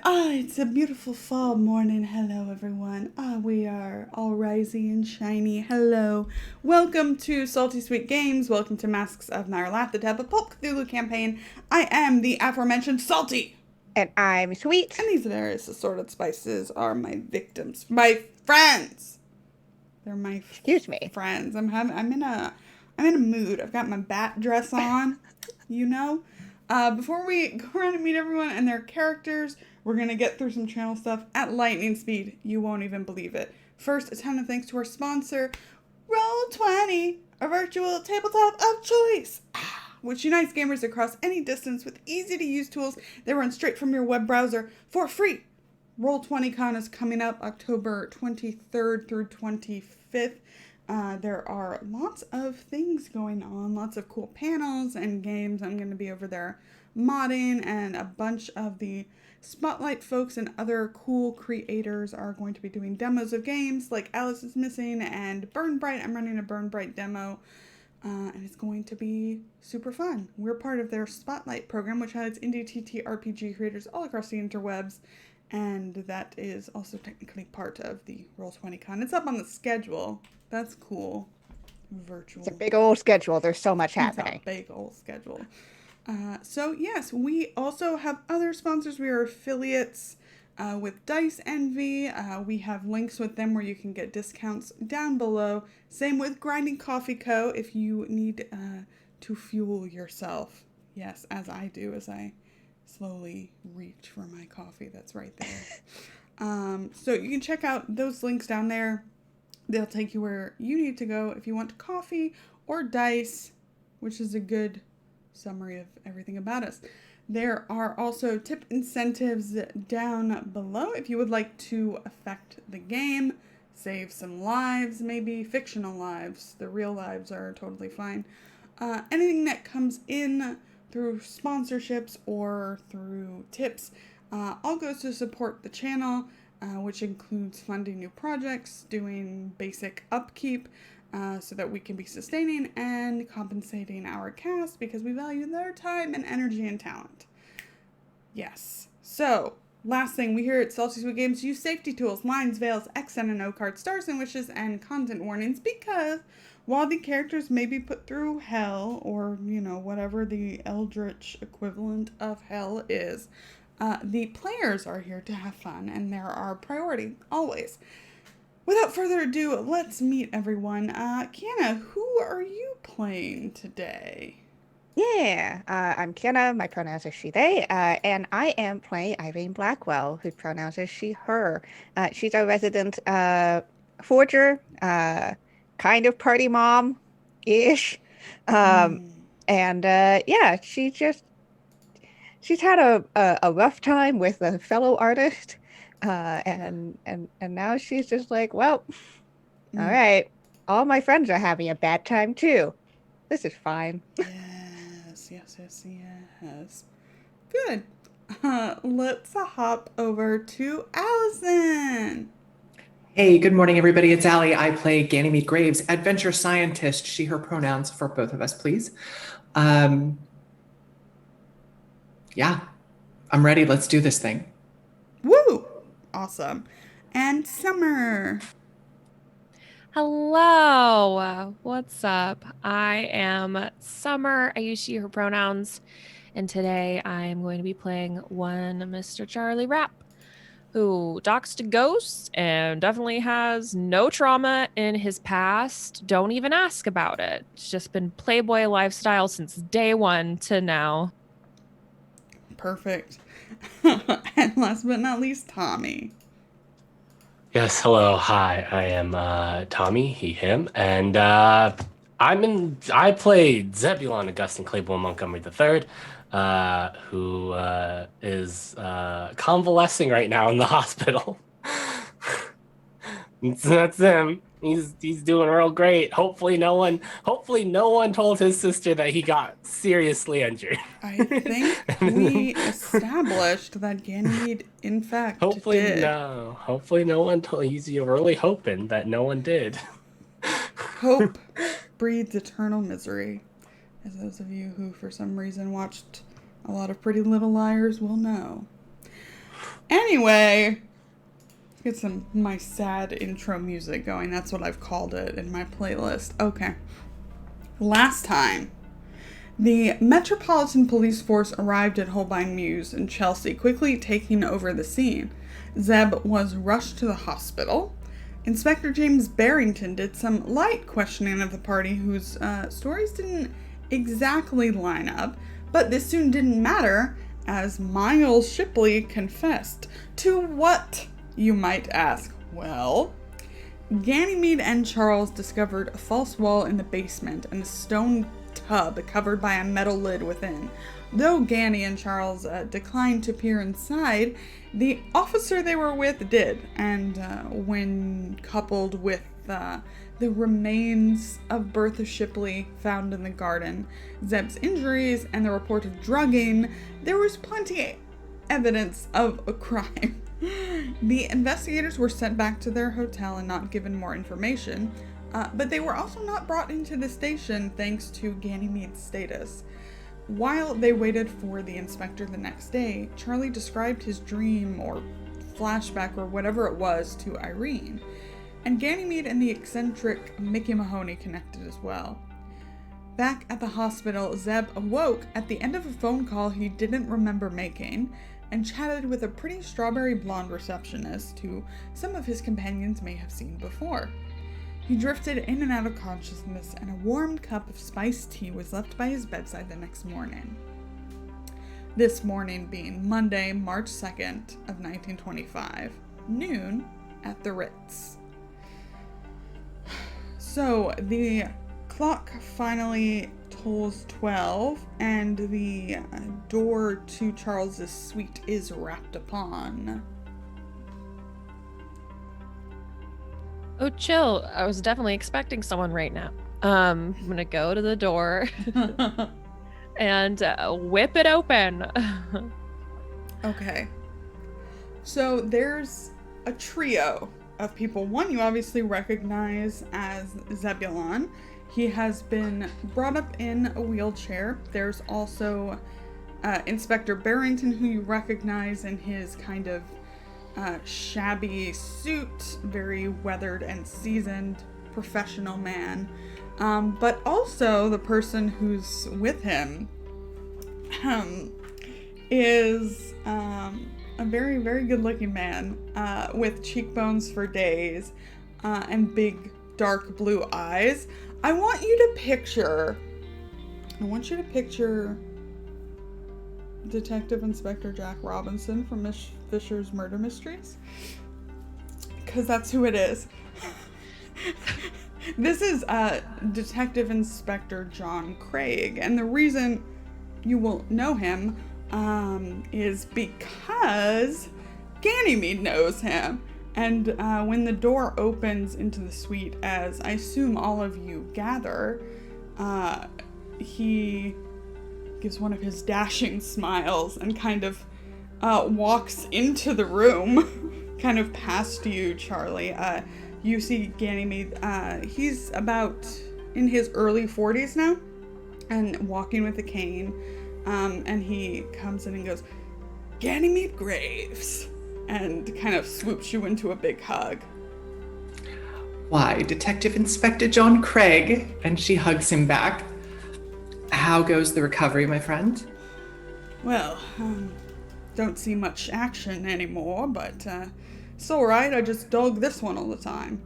It's a beautiful fall morning. Hello, everyone. We are all rising and shiny. Hello. Welcome to Salty Sweet Games. Welcome to Masks of Nyarlathotep, a Pulp Cthulhu campaign. I am the aforementioned Salty. And I'm And sweet. these various assorted spices are my victims, my friends. They're my Excuse me. friends. I'm in a mood. I've got my bat dress on, you know. Before we go around and meet everyone and their characters, we're gonna get through some channel stuff at lightning speed. You won't even believe it. First, a ton of thanks to our sponsor, Roll20, a virtual tabletop of choice, which unites gamers across any distance with easy-to-use tools that run straight from your web browser for free. Roll20Con is coming up October 23rd through 25th. There are lots of things going on, lots of cool panels and games. I'm going to be over there modding, and a bunch of the Spotlight folks and other cool creators are going to be doing demos of games like Alice is Missing and Burn Bright. I'm running a Burn Bright demo, and it's going to be super fun. We're part of their Spotlight program, which has indie TTRPG creators all across the interwebs, and that is also technically part of the Roll20Con. It's up on the schedule. That's cool. Virtual. It's a big old schedule. There's so much happening. It's a big old schedule. So yes, we also have other sponsors. We are affiliates with Dice Envy. We have links with them where you can get discounts down below. Same with Grinding Coffee Co. if you need to fuel yourself. Yes, as I do, as I slowly reach for my coffee that's right there. So you can check out those links down there. They'll take you where you need to go if you want coffee or dice, which is a good summary of everything about us. There are also tip incentives down below if you would like to affect the game, save some lives, maybe fictional lives. The real lives are totally fine. Anything that comes in through sponsorships or through tips all goes to support the channel, which includes funding new projects, doing basic upkeep, so that we can be sustaining and compensating our cast because we value their time and energy and talent. Yes. So, last thing, we here at Salty Sweet Games use safety tools, lines, veils, X and O cards, stars and wishes, and content warnings because while the characters may be put through hell, or, whatever the eldritch equivalent of hell is, the players are here to have fun, and they're our priority, always. Without further ado, let's meet everyone. Kienna, who are you playing today? Yeah, I'm Kienna. My pronouns are she, they, and I am playing Irene Blackwell, whose pronouns are she, her. She's our resident forger, kind of party mom-ish. Um, and yeah, she's had a rough time with a fellow artist, and now she's just like, well, all right, all my friends are having a bad time too. This is fine. Yes. Good. Let's hop over to Allison. Hey, good morning, everybody. It's Allie. I play Ganymede Graves, adventure scientist. She, her pronouns for both of us, please. Yeah, I'm ready. Let's do this thing. Woo! Awesome. And Summer. Hello, what's up? I am Summer. I use she, her pronouns, and today I am going to be playing one Mr. Charlie Rapp, who talks to ghosts and definitely has no trauma in his past. Don't even ask about it. It's just been Playboy lifestyle since day one to now. Perfect. And last but not least, Tommy. Yes, hello, hi. I am Tommy, he, him, and I play Zebulon Augustine Claiborne Montgomery III, who is convalescing right now in the hospital. That's him. He's doing real great. Hopefully no one told his sister that he got seriously injured. I think we established that Ganymede, in fact, did. Hopefully no one told. He's really hoping that no one did. Hope breeds eternal misery, as those of you who for some reason watched a lot of Pretty Little Liars will know. Anyway, let's get my sad intro music going. That's what I've called it in my playlist. Okay. Last time, the Metropolitan Police Force arrived at Holbein Mews in Chelsea, quickly taking over the scene. Zeb was rushed to the hospital. Inspector James Barrington did some light questioning of the party whose stories didn't exactly line up, but this soon didn't matter as Miles Shipley confessed. To what, you might ask? Well, Ganymede and Charles discovered a false wall in the basement and a stone tub covered by a metal lid within. Though Ganny and Charles declined to peer inside, the officer they were with did, and when coupled with the remains of Bertha Shipley found in the garden, Zeb's injuries, and the report of drugging, there was plenty evidence of a crime. The investigators were sent back to their hotel and not given more information, but they were also not brought into the station thanks to Ganymede's status. While they waited for the inspector the next day, Charlie described his dream or flashback or whatever it was to Irene, and Ganymede and the eccentric Mickey Mahoney connected as well. Back at the hospital, Zeb awoke at the end of a phone call he didn't remember making, and chatted with a pretty strawberry blonde receptionist who some of his companions may have seen before. He drifted in and out of consciousness, and a warm cup of spiced tea was left by his bedside the next morning. This morning being Monday, March 2nd of 1925, noon at the Ritz. So the clock finally tolls 12, and the door to Charles's suite is rapped upon. Oh, chill. I was definitely expecting someone right now. I'm gonna go to the door and whip it open. Okay. So there's a trio of people. One you obviously recognize as Zebulon. He has been brought up in a wheelchair. There's also Inspector Barrington, who you recognize in his kind of shabby suit, very weathered and seasoned professional man. But also the person who's with him is a very, very good looking man with cheekbones for days and big dark blue eyes. I want you to picture Detective Inspector Jack Robinson from Miss Fisher's Murder Mysteries, because that's who it is. This is Detective Inspector John Craig, and the reason you will know him is because Ganymede knows him. And when the door opens into the suite, as I assume all of you gather, he gives one of his dashing smiles and kind of walks into the room, kind of past you, Charlie. You see Ganymede, he's about in his early 40s now, and walking with a cane, and he comes in and goes, "Ganymede Graves," and kind of swoops you into a big hug. Why, Detective Inspector John Craig, and she hugs him back. How goes the recovery, my friend? Well, don't see much action anymore, but it's alright, I just dug this one all the time.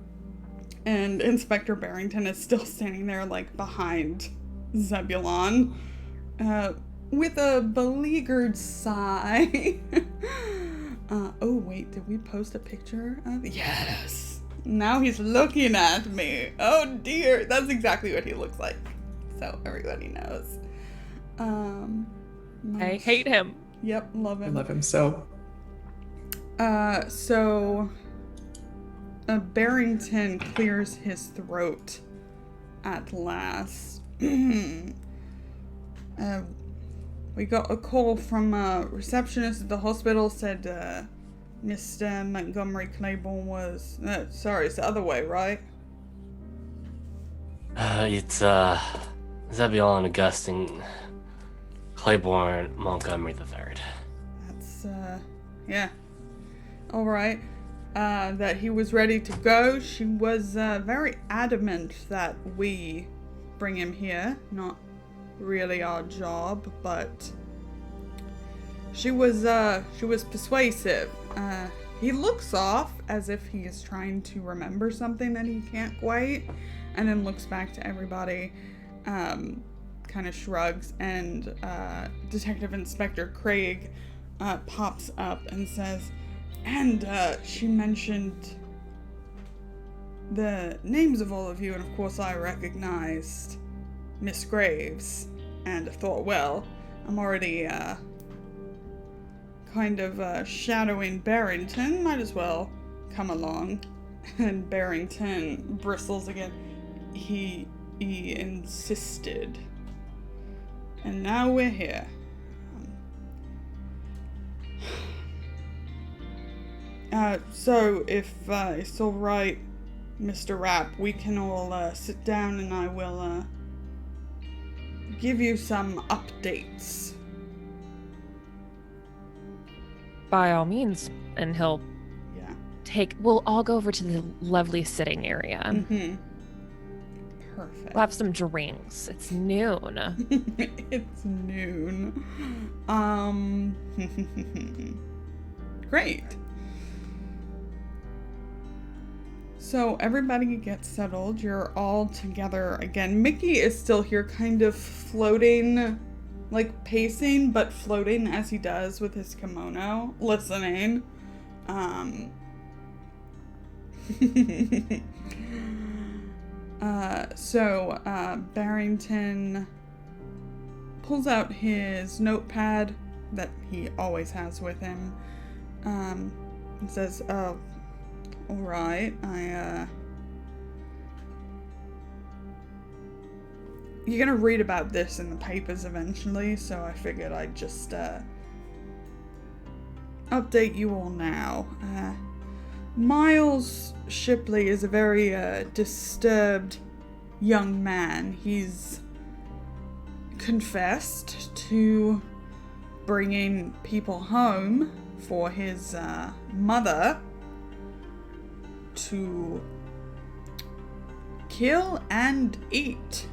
And Inspector Barrington is still standing there, like, behind Zebulon, with a beleaguered sigh. Oh wait, did we post a picture of it? Yes! Now he's looking at me. Oh dear, that's exactly what he looks like. So everybody knows. I hate him. Yep, love him. I love him so. Barrington clears his throat at last. We got a call from a receptionist at the hospital, said Mr. Montgomery Claiborne was... sorry, it's the other way, right? It's Zebulon Augustine Claiborne Montgomery III. That's, yeah, All right. That he was ready to go. She was very adamant that we bring him here. Not really our job, but she was persuasive. He looks off as if he is trying to remember something that he can't quite, and then looks back to everybody, kind of shrugs, and Detective Inspector Craig pops up and says, and she mentioned the names of all of you, and of course I recognized Miss Graves, and thought, well, I'm already kind of shadowing Barrington, might as well come along. And Barrington bristles again. He insisted. And now we're here. So if it's all right, Mr. Rapp, we can all sit down and I will give you some updates. By all means. And he'll we'll all go over to the lovely sitting area. Mm-hmm. Perfect. We'll have some drinks. It's noon. It's noon. Great. So everybody gets settled. You're all together again. Mickey is still here, kind of floating, like pacing, but floating as he does with his kimono, listening. So Barrington pulls out his notepad that he always has with him, and says, oh, all right, you're gonna read about this in the papers eventually, so I figured I'd just update you all now. Miles Shipley is a very disturbed young man. He's confessed to bringing people home for his mother to kill and eat.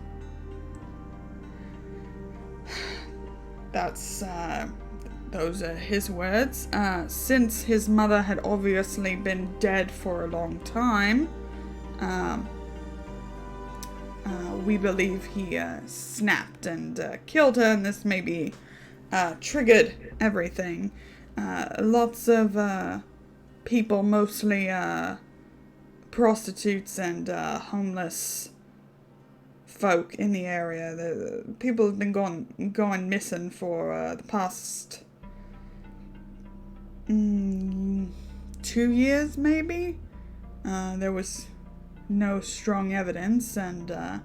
That's those are his words. Since his mother had obviously been dead for a long time, we believe he snapped and killed her, and this maybe triggered everything. Lots of people, mostly prostitutes and homeless folk in the area. The people have been going missing for the past 2 years, maybe. There was no strong evidence and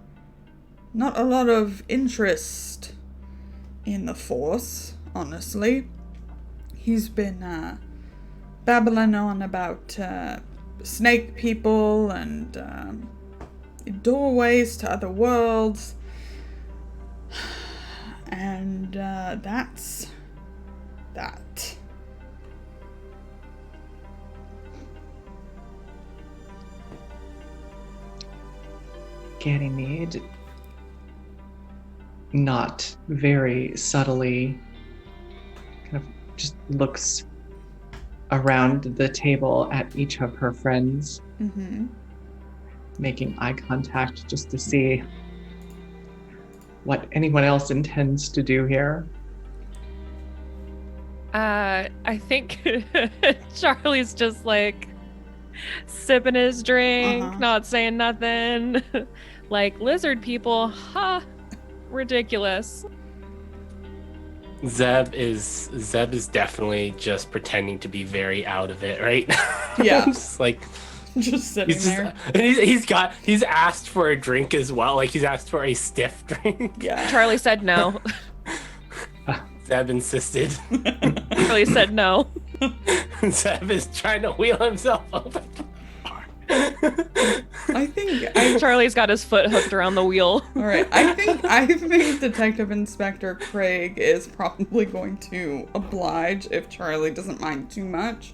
not a lot of interest in the force, honestly. He's been babbling on about snake people and doorways to other worlds, and that's that. Ganymede, not very subtly, kind of just looks around the table at each of her friends, making eye contact just to see what anyone else intends to do here. I think Charlie's just like sipping his drink, not saying nothing. Like, lizard people, ridiculous. Zeb is definitely just pretending to be very out of it, right? Yeah. Just like just sitting there. He's asked for a drink as well. Like, he's asked for a stiff drink. Yeah. Charlie said no. Zeb insisted. Charlie said no. Zeb is trying to wheel himself over. I think Charlie's got his foot hooked around the wheel. All right. I think Detective Inspector Craig is probably going to oblige if Charlie doesn't mind too much.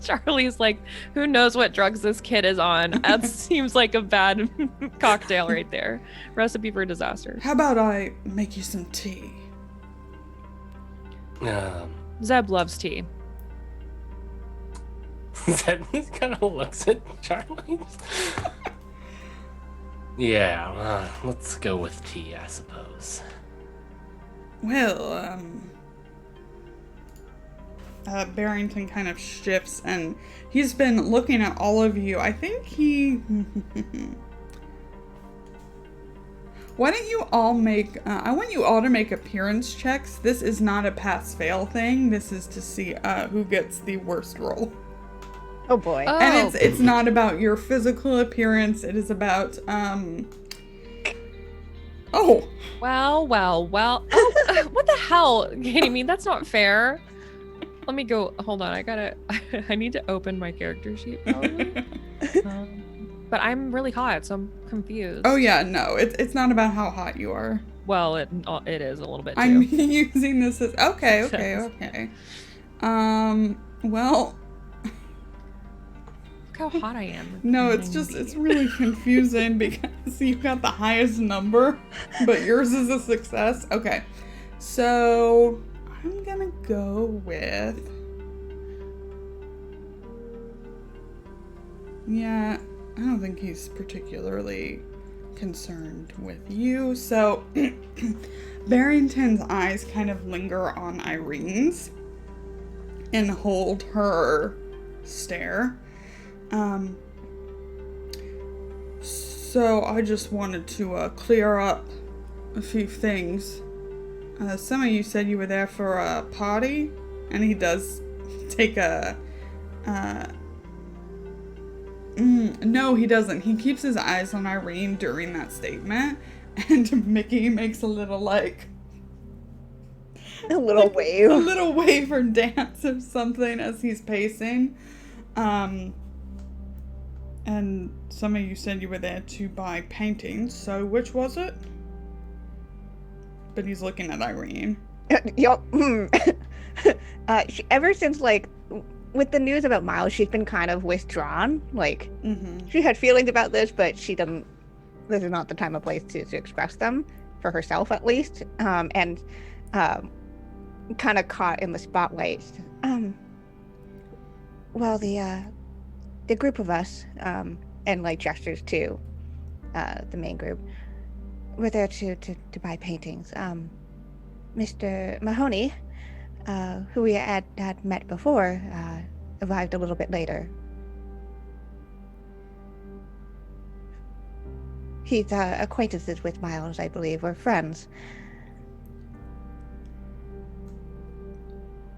Charlie's like, who knows what drugs this kid is on? That seems like a bad cocktail right there. Recipe for disaster. How about I make you some tea? Zeb loves tea. Zeb kind of looks at Charlie. Yeah, let's go with tea, I suppose. Well, Barrington kind of shifts, and he's been looking at all of you. I think he... Why don't you all make... I want you all to make appearance checks. This is not a pass-fail thing. This is to see who gets the worst roll. Oh boy. Oh. And it's not about your physical appearance. It is about... Oh! Well. Oh, what the hell? Kidding me? That's not fair. Let me go. Hold on. I need to open my character sheet probably. But I'm really hot, so I'm confused. Oh yeah, no. It's not about how hot you are. Well, it is a little bit too. I'm using this as... Okay. Well... Look how hot I am. No, it's really confusing because you got the highest number, but yours is a success. Okay, so I'm gonna go with... Yeah, I don't think he's particularly concerned with you. So Barrington's eyes kind of linger on Irene's and hold her stare. So I just wanted to clear up a few things. Some of you said you were there for a party, and he does take a... no, he doesn't. He keeps his eyes on Irene during that statement, and Mickey makes a little, like... A little wave. A little wave or dance or something as he's pacing. And some of you said you were there to buy paintings, so which was it? But he's looking at Irene. Ever since, like, with the news about Miles, she's been kind of withdrawn. Like, she had feelings about this, but she doesn't... This is not the time or place to express them, for herself at least. And kind of caught in the spotlight. Well, the group of us, and like gestures to the main group, we're there to buy paintings. Mr. Mahoney, who we had met before, arrived a little bit later. He's acquaintances with Miles, I believe, or friends.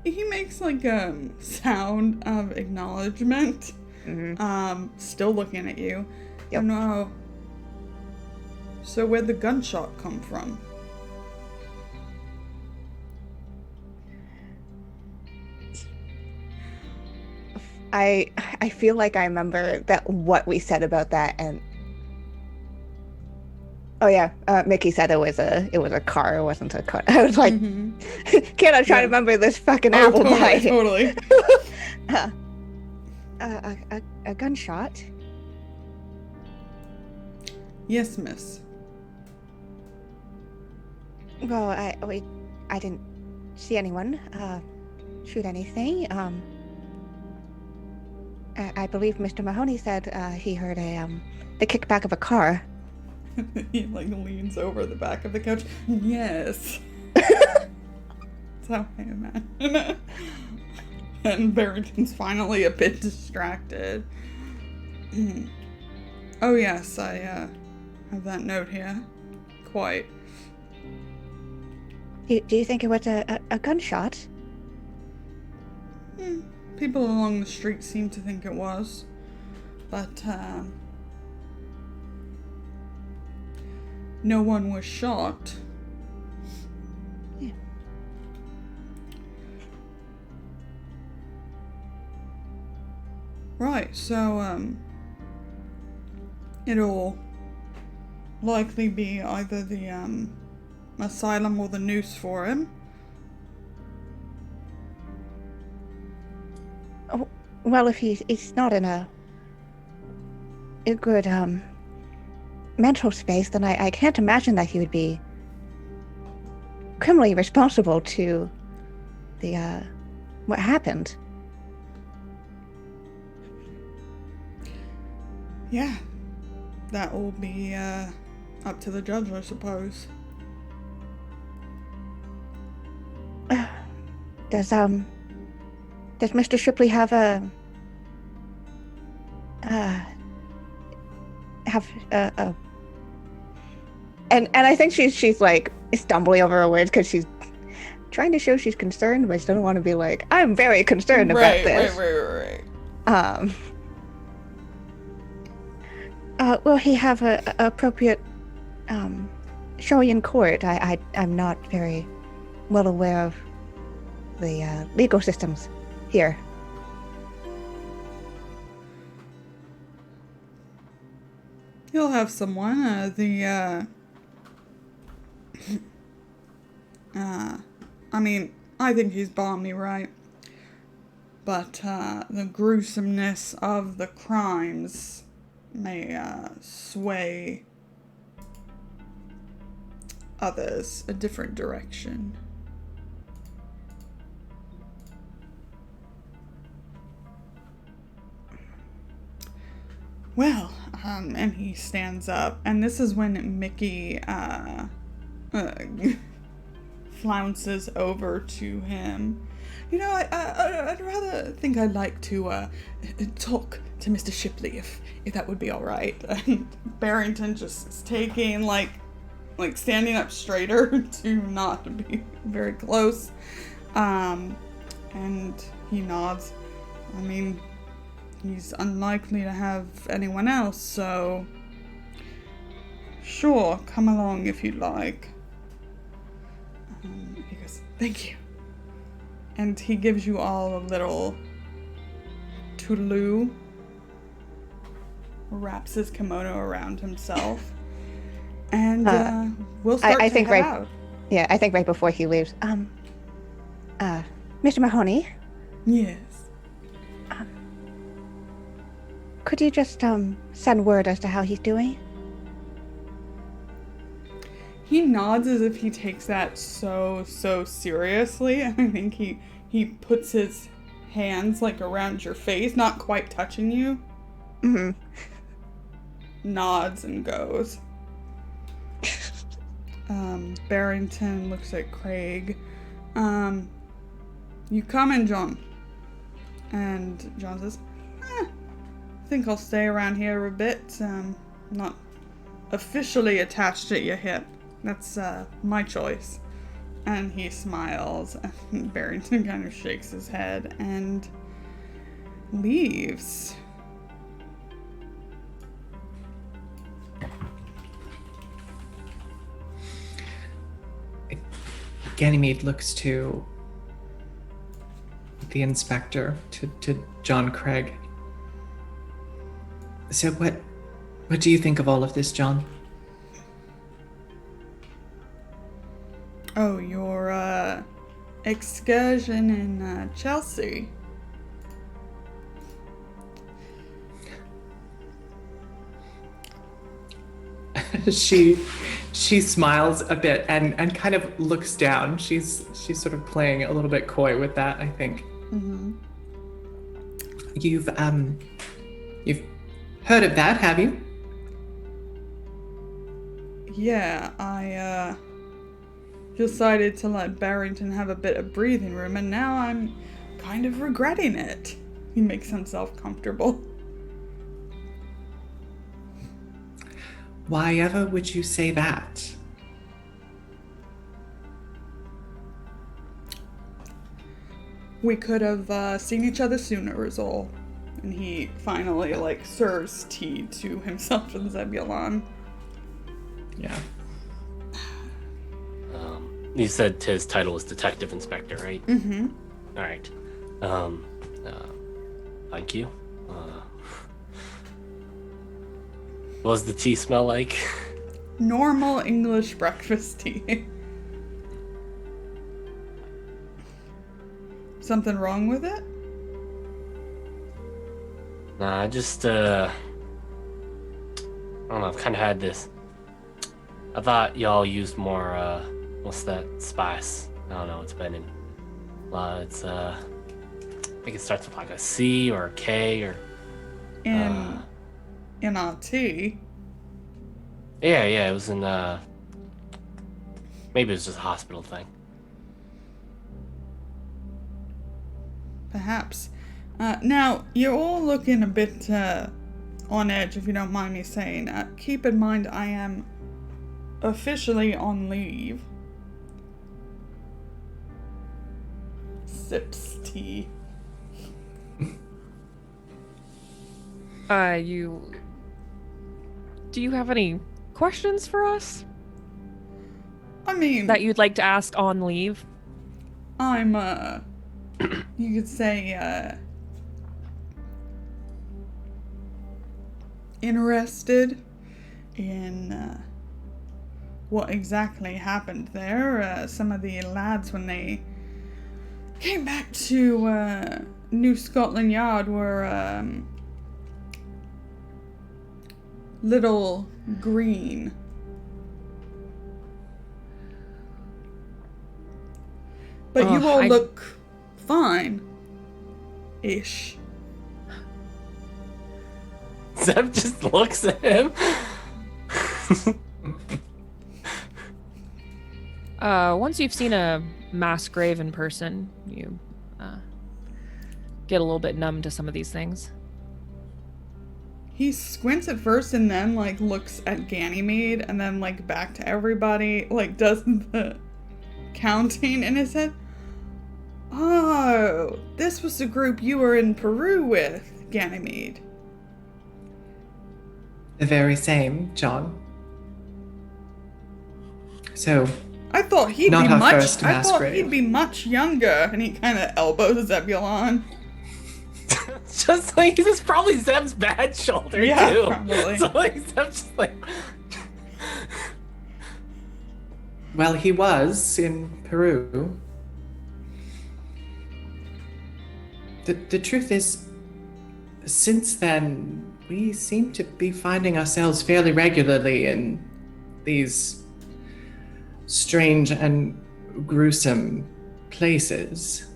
He makes like a sound of acknowledgement. Still looking at you. Yep. No. So where'd the gunshot come from? I feel like I remember what we said about that, and oh yeah, Mickey said it was a car, it wasn't a car. I was like, can't I try to remember this fucking apple pie? Totally. A gunshot? Yes, miss. Well, I didn't see anyone shoot anything. I believe Mr. Mahoney said he heard the kickback of a car. He like leans over the back of the couch. Yes. That's how I imagine it. And Barrington's finally a bit distracted. Oh yes, I have that note here. Quite. Do you think it was a gunshot? People along the street seem to think it was. But, no one was shot. Yeah. Right, so, it'll likely be either the, asylum or the noose for him. Oh, well, if he's not in a good mental space, then I can't imagine that he would be criminally responsible to the what happened. Yeah, that will be up to the judge, I suppose. Does Mr. Shipley have and I think she's like stumbling over her words because she's trying to show she's concerned, but she doesn't want to be like, I'm very concerned about this. Right. Will he have a appropriate showing in court? I'm not very well aware of the legal systems here. He'll have someone. I mean, I think he's balmy, right? But the gruesomeness of the crimes may sway others a different direction. Well, and he stands up, and this is when Mickey flounces over to him. You know, I'd rather think I'd like to talk to Mr. Shipley if that would be all right. And Barrington just is taking like standing up straighter to not be very close. And he nods. I mean, he's unlikely to have anyone else, so sure, come along if you'd like. He goes, thank you. And he gives you all a little toodaloo, wraps his kimono around himself, and we'll start to head out. Yeah, I think right before he leaves, Mr. Mahoney? Yes? Could you just send word as to how he's doing? He nods as if he takes that so seriously. I think he puts his hands like around your face, not quite touching you. Mm-hmm. Nods and goes. Barrington looks at Craig. You coming, John? And John says, I think I'll stay around here a bit. Not officially attached at your hip. That's my choice. And he smiles, and Barrington kind of shakes his head and leaves. Ganymede looks to the inspector, to John Craig. So what do you think of all of this, John? Oh, your excursion in Chelsea. She smiles a bit and kind of looks down. She's sort of playing a little bit coy with that, I think. Mm-hmm. You've heard of that, have you? Yeah, I decided to let Barrington have a bit of breathing room, and now I'm kind of regretting it. He makes himself comfortable. Why ever would you say that? We could have seen each other sooner is all. And he finally, serves tea to himself and Zebulon. Yeah. You said his title was Detective Inspector, right? Mm-hmm. All right. Thank you. What does the tea smell like? Normal English breakfast tea. Something wrong with it? Nah, I just, I don't know, I've kind of had this. I thought y'all used more, what's that spice? I don't know, it's been in, it's, I think it starts with like a C or a K or... In our tea. Yeah, it was in, maybe it was just a hospital thing. Perhaps. Now, you're all looking a bit on edge, if you don't mind me saying. Keep in mind, I am officially on leave. Sips tea. Do you have any questions for us I mean, that you'd like to ask on leave? I'm, you could say, interested in, what exactly happened there. Some of the lads, when they came back to, New Scotland Yard, were, little green. But you all look fine-ish. Zeb just looks at him. Once you've seen a mass grave in person, you get a little bit numb to some of these things. He squints at first and then, like, looks at Ganymede and then, like, back to everybody, like, does the counting in his head. Oh, this was the group you were in Peru with, Ganymede. The very same, John. So, I thought he'd not be our much. first I mass thought grave. he'd be much younger, and he kind of elbows Zebulon. Just like, this is probably Zeb's bad shoulder, Yeah, too. probably. So, like, Zeb's just like... well, he was in Peru. The truth is, since then, we seem to be finding ourselves fairly regularly in these strange and gruesome places.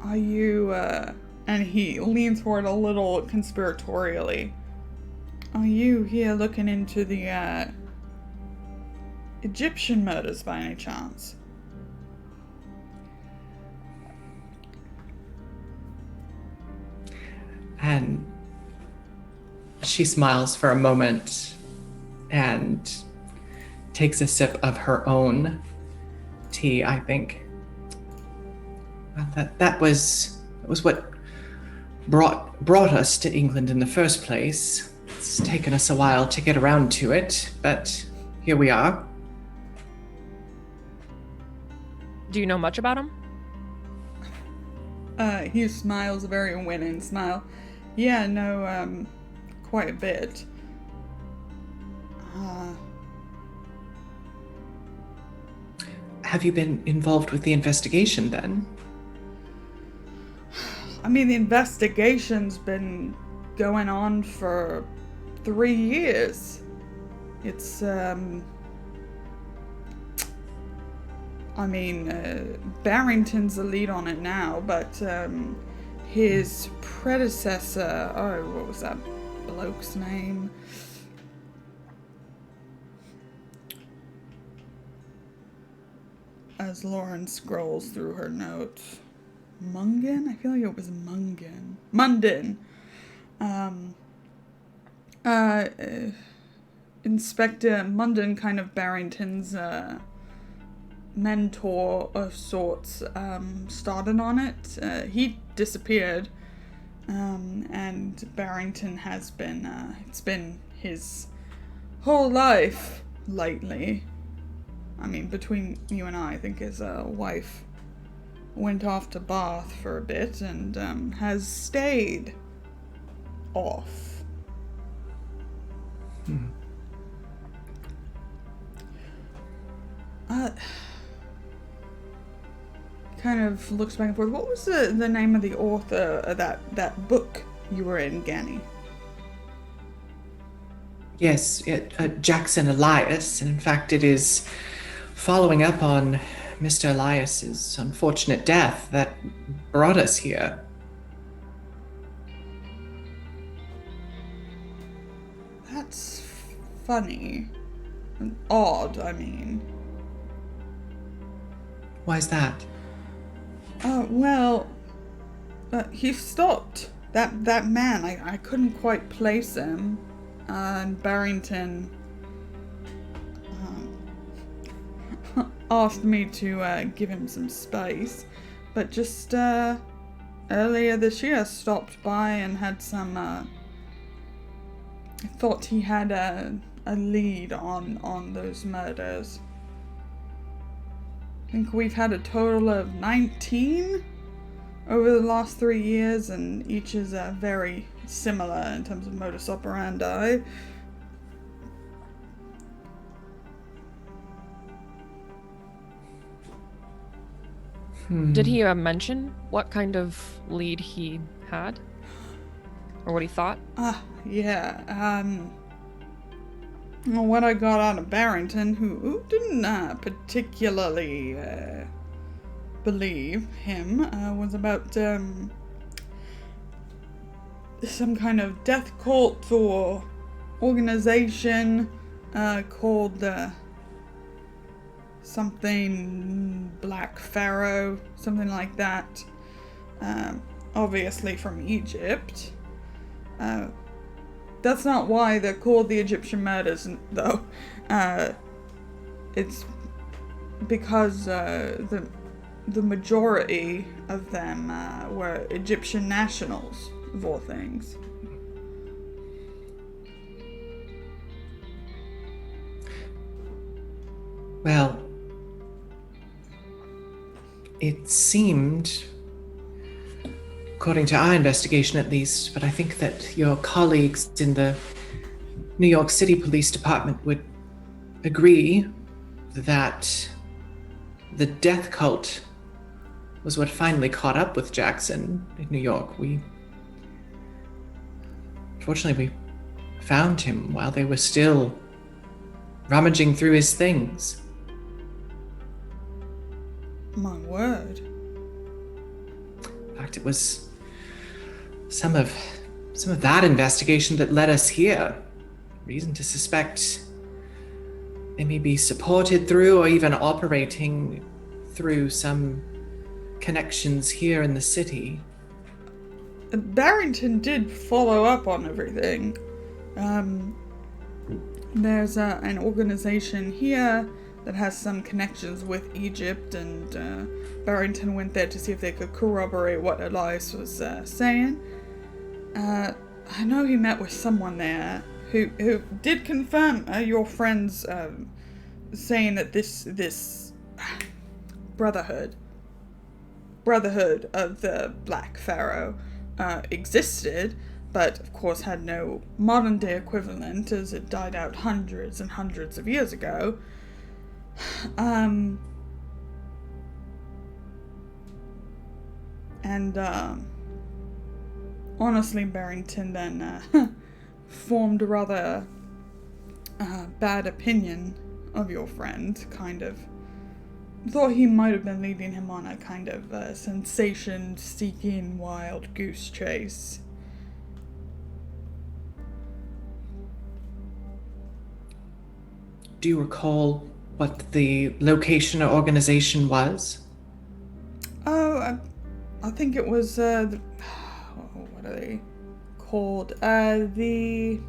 Are you, and he leans forward a little conspiratorially. Are you here looking into the, Egyptian murders by any chance? And she smiles for a moment and takes a sip of her own tea, I think. Well, that was what brought us to England in the first place. It's taken us a while to get around to it, but here we are. Do you know much about him? He smiles a very winning smile. Yeah, no, quite a bit. Have you been involved with the investigation then? I mean, the investigation's been going on for 3 years. It's, I mean, Barrington's the lead on it now, but, his predecessor, oh, what was that bloke's name? As Lauren scrolls through her notes. Mungan? I feel like it was Mungan. Munden. Inspector Munden, kind of Barrington's, mentor of sorts, started on it. He disappeared, and Barrington has been, it's been his whole life lately. I mean, between you and I think his wife went off to Bath for a bit and has stayed off. Kind of looks back and forth. What was the name of the author of that book you were in, Ganny? Yes, Jackson Elias. And in fact, it is following up on Mr. Elias's unfortunate death that brought us here. That's funny. And odd, I mean. Why is that? Well, he stopped. That man, I couldn't quite place him. And Barrington asked me to give him some space. But just earlier this year stopped by and had some... I thought he had a lead on those murders. I think we've had a total of 19 over the last 3 years, and each is very similar in terms of modus operandi. Did he mention what kind of lead he had? Or what he thought? Yeah. What I got out of Barrington, who didn't particularly believe him, was about some kind of death cult or organization called something Black Pharaoh, something like that. Obviously from Egypt. That's not why they're called the Egyptian murders, though. It's because the majority of them were Egyptian nationals, of all things. Well, it seemed, according to our investigation at least, but I think that your colleagues in the New York City Police Department would agree that the death cult was what finally caught up with Jackson in New York. Fortunately, we found him while they were still rummaging through his things. My word. In fact, it was some of that investigation that led us here. Reason to suspect they may be supported through or even operating through some connections here in the city. Barrington did follow up on everything. There's an organization here that has some connections with Egypt, and Barrington went there to see if they could corroborate what Elias was saying. I know he met with someone there who did confirm your friends saying that this brotherhood of the Black Pharaoh existed, but of course had no modern day equivalent, as it died out hundreds and hundreds of years ago. Honestly, Barrington then formed a rather bad opinion of your friend, kind of thought he might have been leading him on a kind of sensation-seeking wild goose chase. Do you recall what the location or organization was? Oh, I think it was, what are they called? The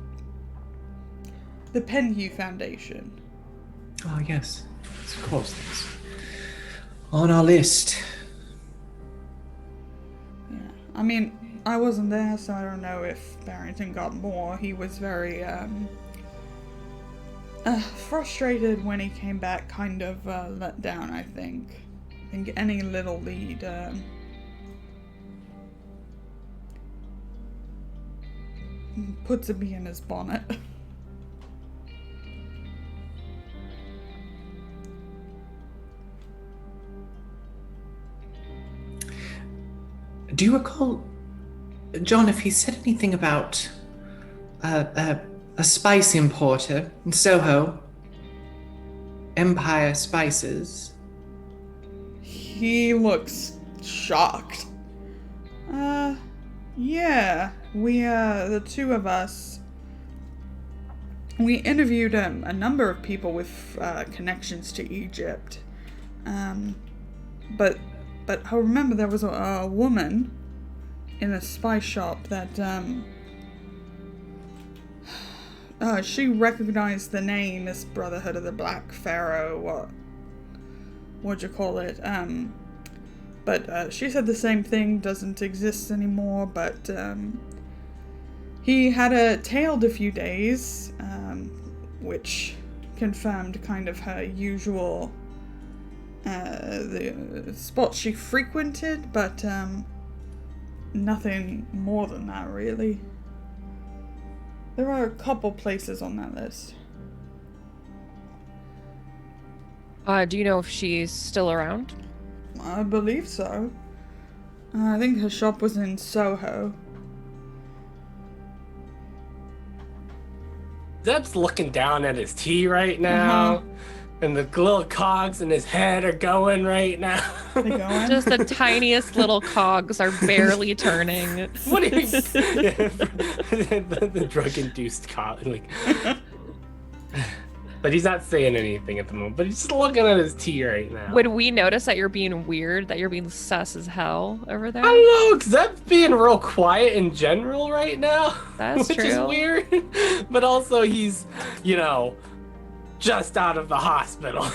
Penhue Foundation. Oh, yes. Of course, that's on our list. Yeah. I mean, I wasn't there, so I don't know if Barrington got more. He was very, frustrated when he came back, kind of let down, I think. I think any little lead puts a bee in his bonnet. Do you recall, John, if he said anything about a spice importer in Soho? Empire Spices? He looks shocked. Yeah, the two of us, we interviewed a number of people with connections to Egypt. But I remember there was a woman in a spice shop that, she recognized the name as Brotherhood of the Black Pharaoh, what'd you call it? But she said the same thing doesn't exist anymore, but he had tailed a few days, which confirmed kind of her usual, the spots she frequented, but nothing more than that, really. There are a couple places on that list. Do you know if she's still around? I believe so. I think her shop was in Soho. Zeb's looking down at his tea right now, and the little cogs in his head are going right now. They going? Just the tiniest little cogs are barely turning. What do you mean? the drug-induced cog, like. But he's not saying anything at the moment. But he's just looking at his tea right now. Would we notice that you're being weird, that you're being sus as hell over there? I don't know, Zeb's being real quiet in general right now. That's which true. is weird. But also he's, just out of the hospital.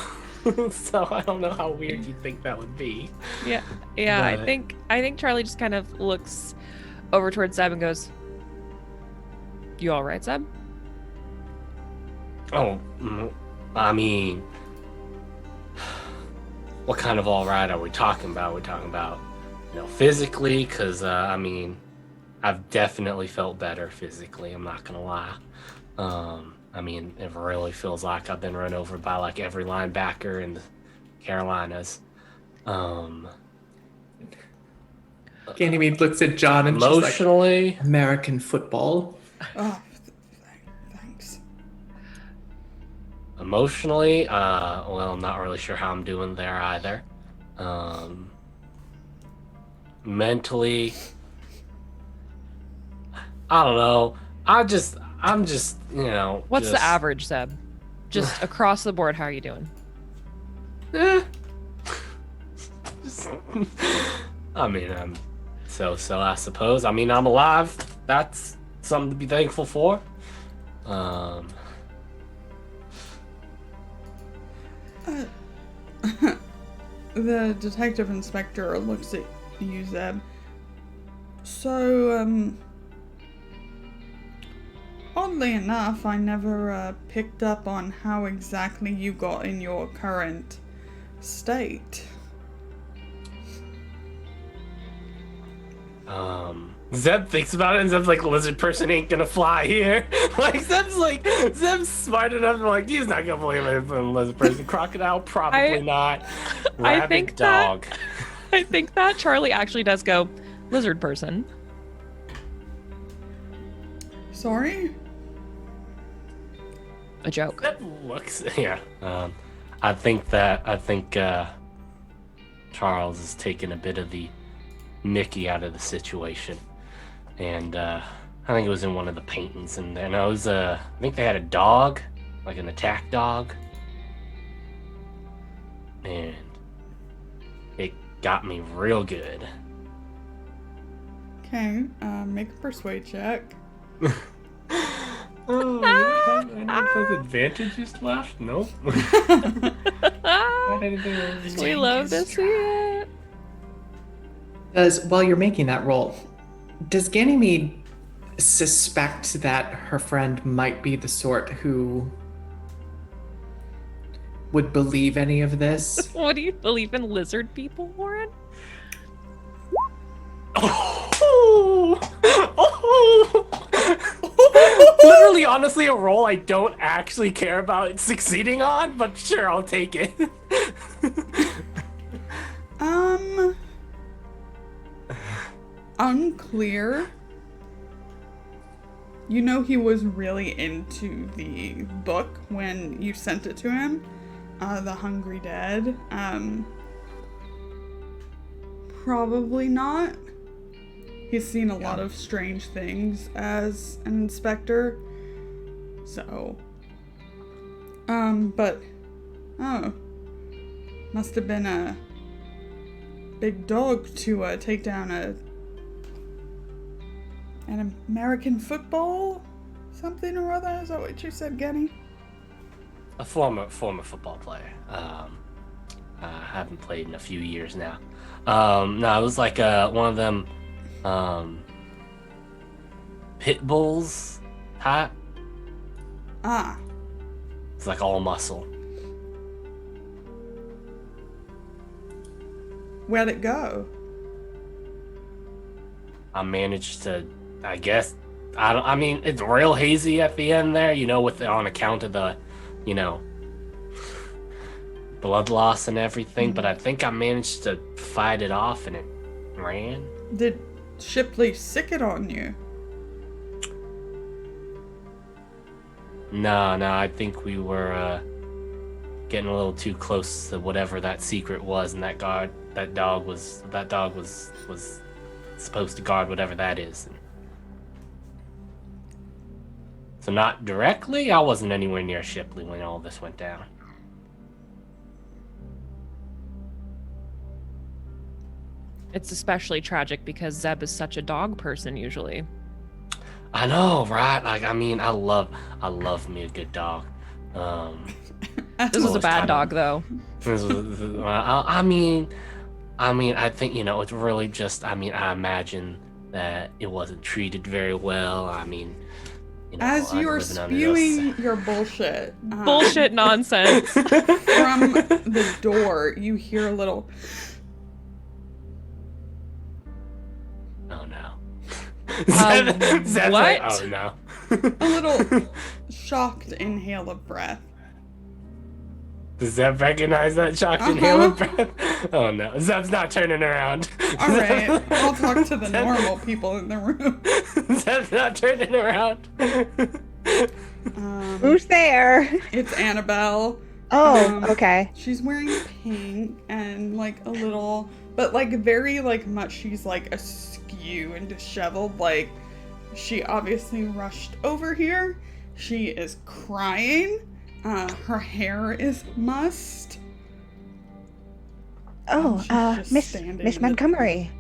So I don't know how weird you think that would be. Yeah, But- I think Charlie just kind of looks over towards Zeb and goes, "You all right, Zeb?" Oh, I mean, what kind of all right are we talking about? We're talking about, physically, because, I've definitely felt better physically, I'm not gonna lie. It really feels like I've been run over by, like, every linebacker in the Carolinas. Ganymede looks at John and Emotionally, she's like, American football. Oh, thanks. Emotionally, I'm not really sure how I'm doing there either. Mentally, I don't know. I'm just, What's the average, Zeb? Just across the board, how are you doing? I'm so, I suppose. I'm alive. That's something to be thankful for. The detective inspector looks at you, Zeb. So, oddly enough, I never picked up on how exactly you got in your current state. Zeb thinks about it, and Zeb's like, lizard person ain't gonna fly here. Zeb's smart enough to he's not gonna believe it. Lizard person, crocodile, probably not. Rabbit, think dog. I think that Charlie actually does go, lizard person. Sorry? A joke. Zeb looks, yeah. I think Charles is taking a bit of the Mickey out of the situation. And I think it was in one of the paintings, and I was I think they had a dog, like an attack dog, and it got me real good. Okay, make a persuade check. Oh, I don't know if there's advantages left. Nope. We love to see it. While you're making that roll, does Ganymede suspect that her friend might be the sort who would believe any of this? What do you believe in lizard people, Warren? Literally, honestly, a role I don't actually care about succeeding on, but sure, I'll take it. Unclear. You know he was really into the book when you sent it to him, The Hungry Dead. Probably not. He's seen a lot of strange things as an inspector. So, but, must have been a big dog to take down an American football something or other. Is that what you said, Genny? A former football player. I haven't played in a few years now. No, it was like one of them pit bulls type. Ah. It's like all muscle. Where'd it go? I managed to, I guess, I mean, it's real hazy at the end there, on account of the, blood loss and everything, but I think I managed to fight it off and it ran. Did Shipley sick it on you? No, I think we were getting a little too close to whatever that secret was, and that dog was supposed to guard whatever that is. So not directly, I wasn't anywhere near Shipley when all this went down. It's especially tragic because Zeb is such a dog person usually. I know, right? Like, I mean, I love me a good dog. This was a bad dog, though. I mean, I think, it's really just, I imagine that it wasn't treated very well. I mean, as you are spewing your bullshit. Bullshit nonsense. From the door, you hear a little... Oh, no. What? Like, oh, no. A little shocked inhale of breath. Does Zeb recognize that shocked inhale of breath? Oh, no. Zeb's not turning around. All right. I'll talk to the normal people in the room. Zeb's not turning around. Who's there? It's Annabelle. Oh, okay. She's wearing pink and like a little, but like very like much. She's like askew and disheveled. Like she obviously rushed over here. She is crying. Her hair is mussed. Oh, Miss Montgomery.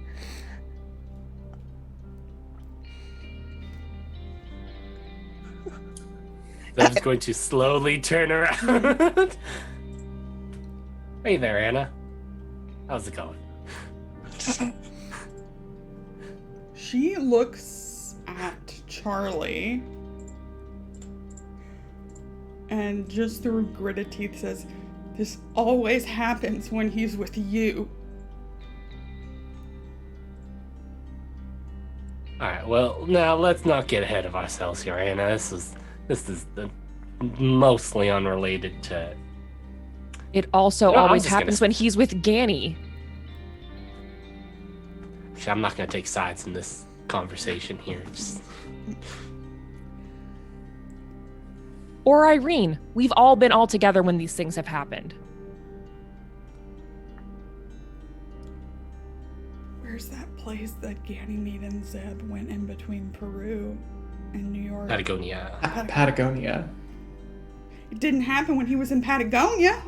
Zeb's going to slowly turn around. Hey there, Anna. How's it going? She looks at Charlie and just through gritted teeth says, "This always happens when he's with you." Alright, well, now let's not get ahead of ourselves here, Anna. This is mostly unrelated to... It also always happens when he's with Ganny. Actually, I'm not going to take sides in this conversation here. Or Irene. We've all been all together when these things have happened. Where's that place that Ganymede and Zeb went in between Peru and New York? Patagonia. It didn't happen when he was in Patagonia.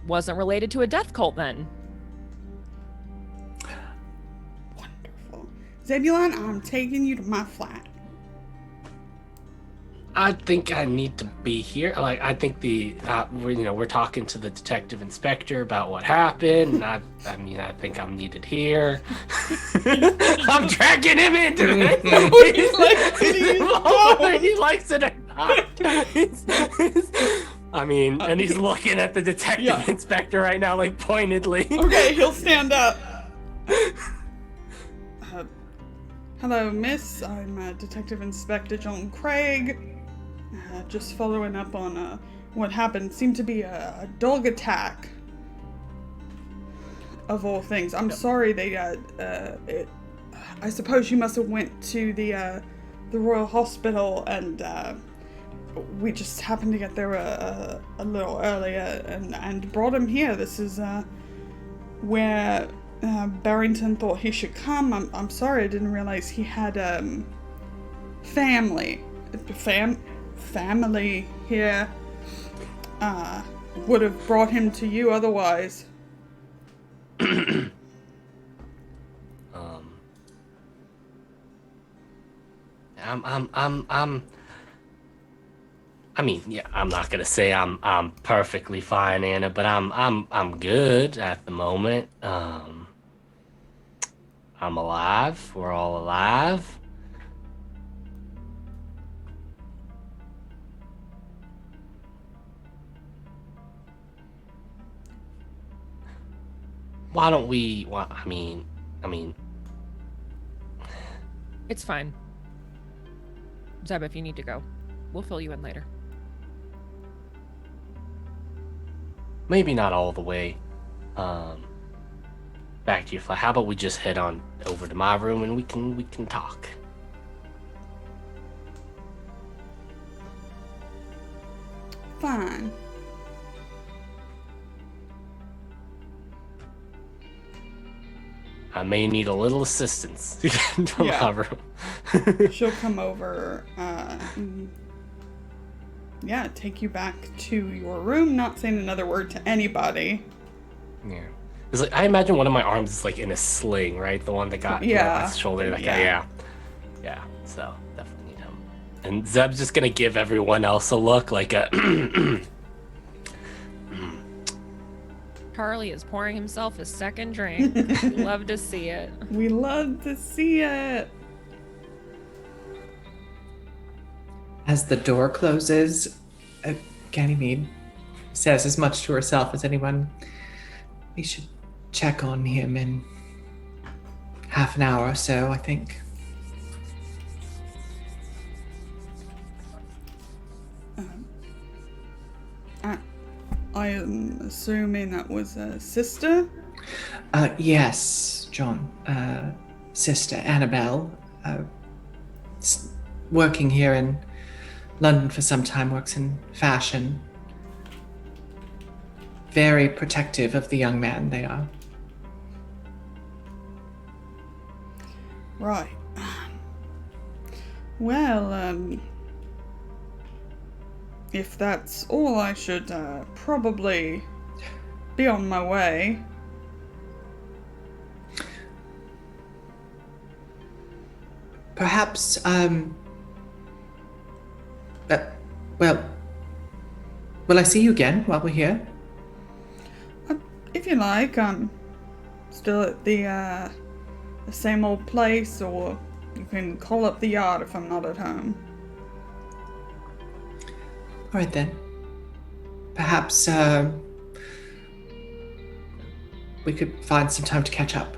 Wasn't related to a death cult then. Wonderful. Zebulon, I'm taking you to my flat. I think I need to be here. Like, I think we're talking to the detective inspector about what happened. And I think I'm needed here. I'm dragging him into it. He likes it or not. And he's looking at the detective inspector right now, like pointedly. Okay, he'll stand up. Hello, miss. I'm Detective Inspector John Craig. Just following up on what happened. Seemed to be a dog attack of all things. I'm sorry they I suppose you must have went to the Royal Hospital, and we just happened to get there a little earlier and brought him here. This is where Barrington thought he should come. I'm sorry, I didn't realize he had family here. Would have brought him to you otherwise. I mean, yeah, I'm not gonna say I'm perfectly fine, Anna, but I'm good at the moment. I'm alive. We're all alive. Why don't we? Well, I mean, It's fine. Zeb, if you need to go, we'll fill you in later. maybe not all the way back to your flat. How about we just head on over to my room and we can talk. Fine. I may need a little assistance to get into my room. She'll come over, take you back to your room, not saying another word to anybody. Yeah. It's like, I imagine one of my arms is like in a sling, right? The one that got my shoulder. That guy, yeah. So definitely need him. And Zeb's just gonna give everyone else a look, like a. Charlie is pouring himself a second drink. Love to see it. We love to see it. As the door closes, Ganymede says as much to herself as anyone. We should check on him in half an hour or so, I think. I am assuming that was a sister? Yes, John. Sister Annabelle. Working here in London for some time, works in fashion. Very protective of the young man they are. Right. Well, if that's all, I should probably be on my way. Perhaps, will I see you again while we're here? If you like, I'm still at the same old place, or you can call up the yard if I'm not at home. All right then. Perhaps we could find some time to catch up.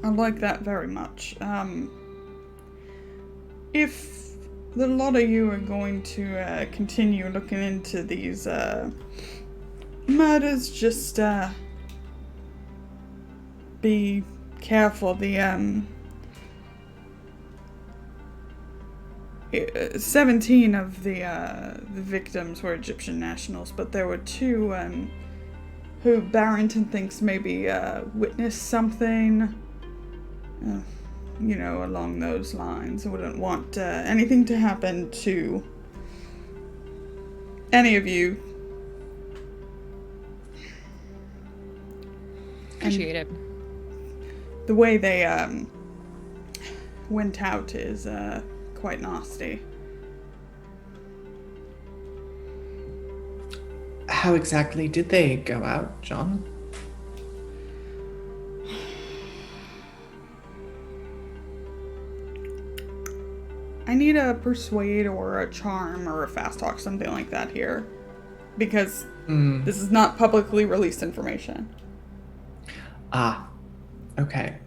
I like that very much. If the lot of you are going to continue looking into these murders, just be careful. The 17 of the victims were Egyptian nationals, but there were 2 who Barrington thinks maybe witnessed something, along those lines. I wouldn't want anything to happen to any of you. Appreciate it. The way they went out is quite nasty. How exactly did they go out, John? I need a persuade or a charm or a fast talk, something like that here, because this is not publicly released information. Ah, okay.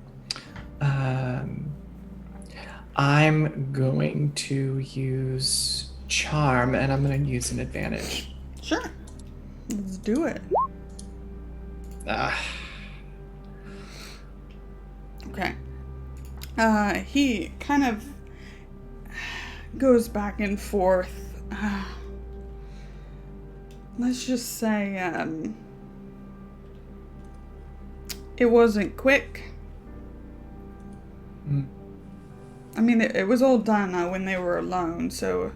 I'm going to use charm, and I'm going to use an advantage. Sure. Let's do it. Okay. He kind of goes back and forth. Let's just say, it wasn't quick. I mean, it was all done when they were alone, so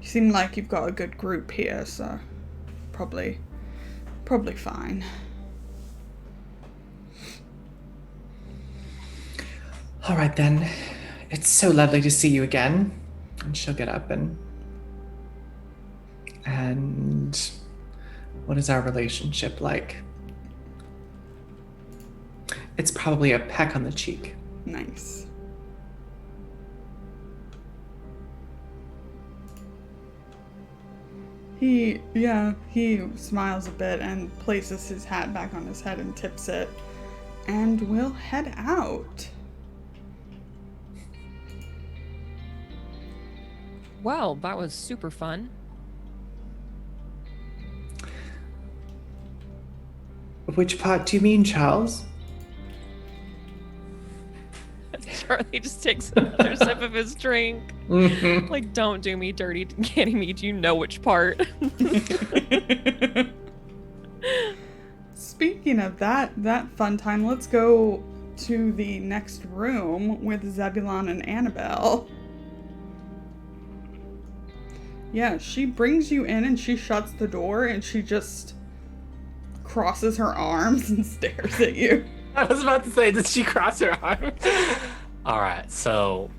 you seem like you've got a good group here, so probably fine. All right, then. It's so lovely to see you again. And she'll get up and what is our relationship like? It's probably a peck on the cheek. Nice. He smiles a bit and places his hat back on his head and tips it, and we'll head out. Well, that was super fun. Which part do you mean, Charles? Charlie just takes another sip of his drink. Like, don't do me dirty, Ganymede. You know which part. Speaking of that fun time, let's go to the next room with Zebulon and Annabelle. Yeah, she brings you in and she shuts the door and she just crosses her arms and stares at you. I was about to say, did she cross her arm? All right, so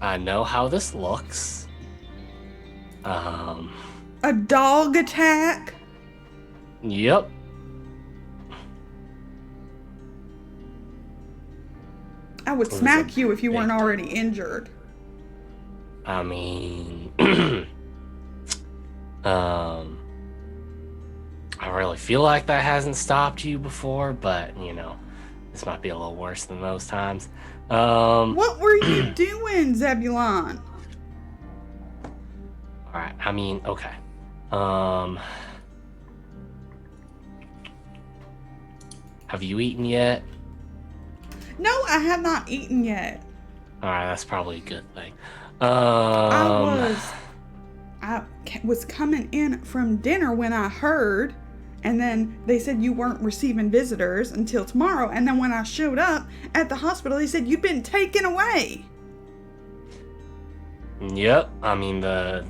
I know how this looks. A dog attack? Yep. I would smack you if you weren't already injured. I mean, I really feel like that hasn't stopped you before, but you know, this might be a little worse than those times. What were you doing, Zebulon? All right. I mean, okay. Have you eaten yet? No, I have not eaten yet. All right, that's probably a good thing. I was coming in from dinner when I heard, and then they said you weren't receiving visitors until tomorrow, and then when I showed up at the hospital, they said you'd been taken away. Yep. I mean I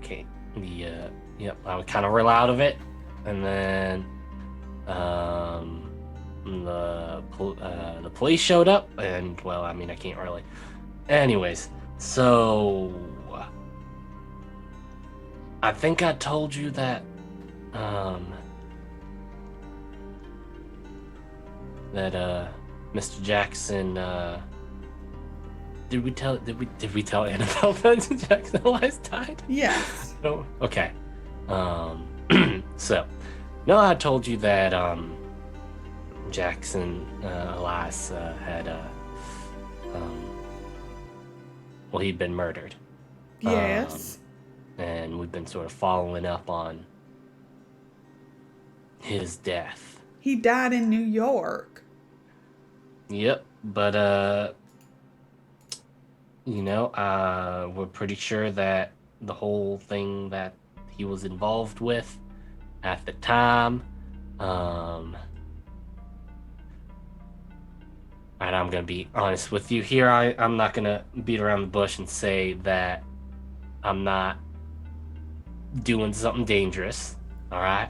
can't. Yep. I kind of roll out of it, and then the police showed up, and well, I mean, I can't really. Anyways, so I think I told you that Mr. Jackson. Did we tell Annabelle that Jackson Elias died? Yes. No. Okay. So, no, I told you that Jackson Elias had he'd been murdered. Yes. And we've been sort of following up on his death. He died in New York. Yep, but we're pretty sure that the whole thing that he was involved with at the time, and I'm gonna be honest with you here. I'm not gonna beat around the bush and say that I'm not doing something dangerous. All right,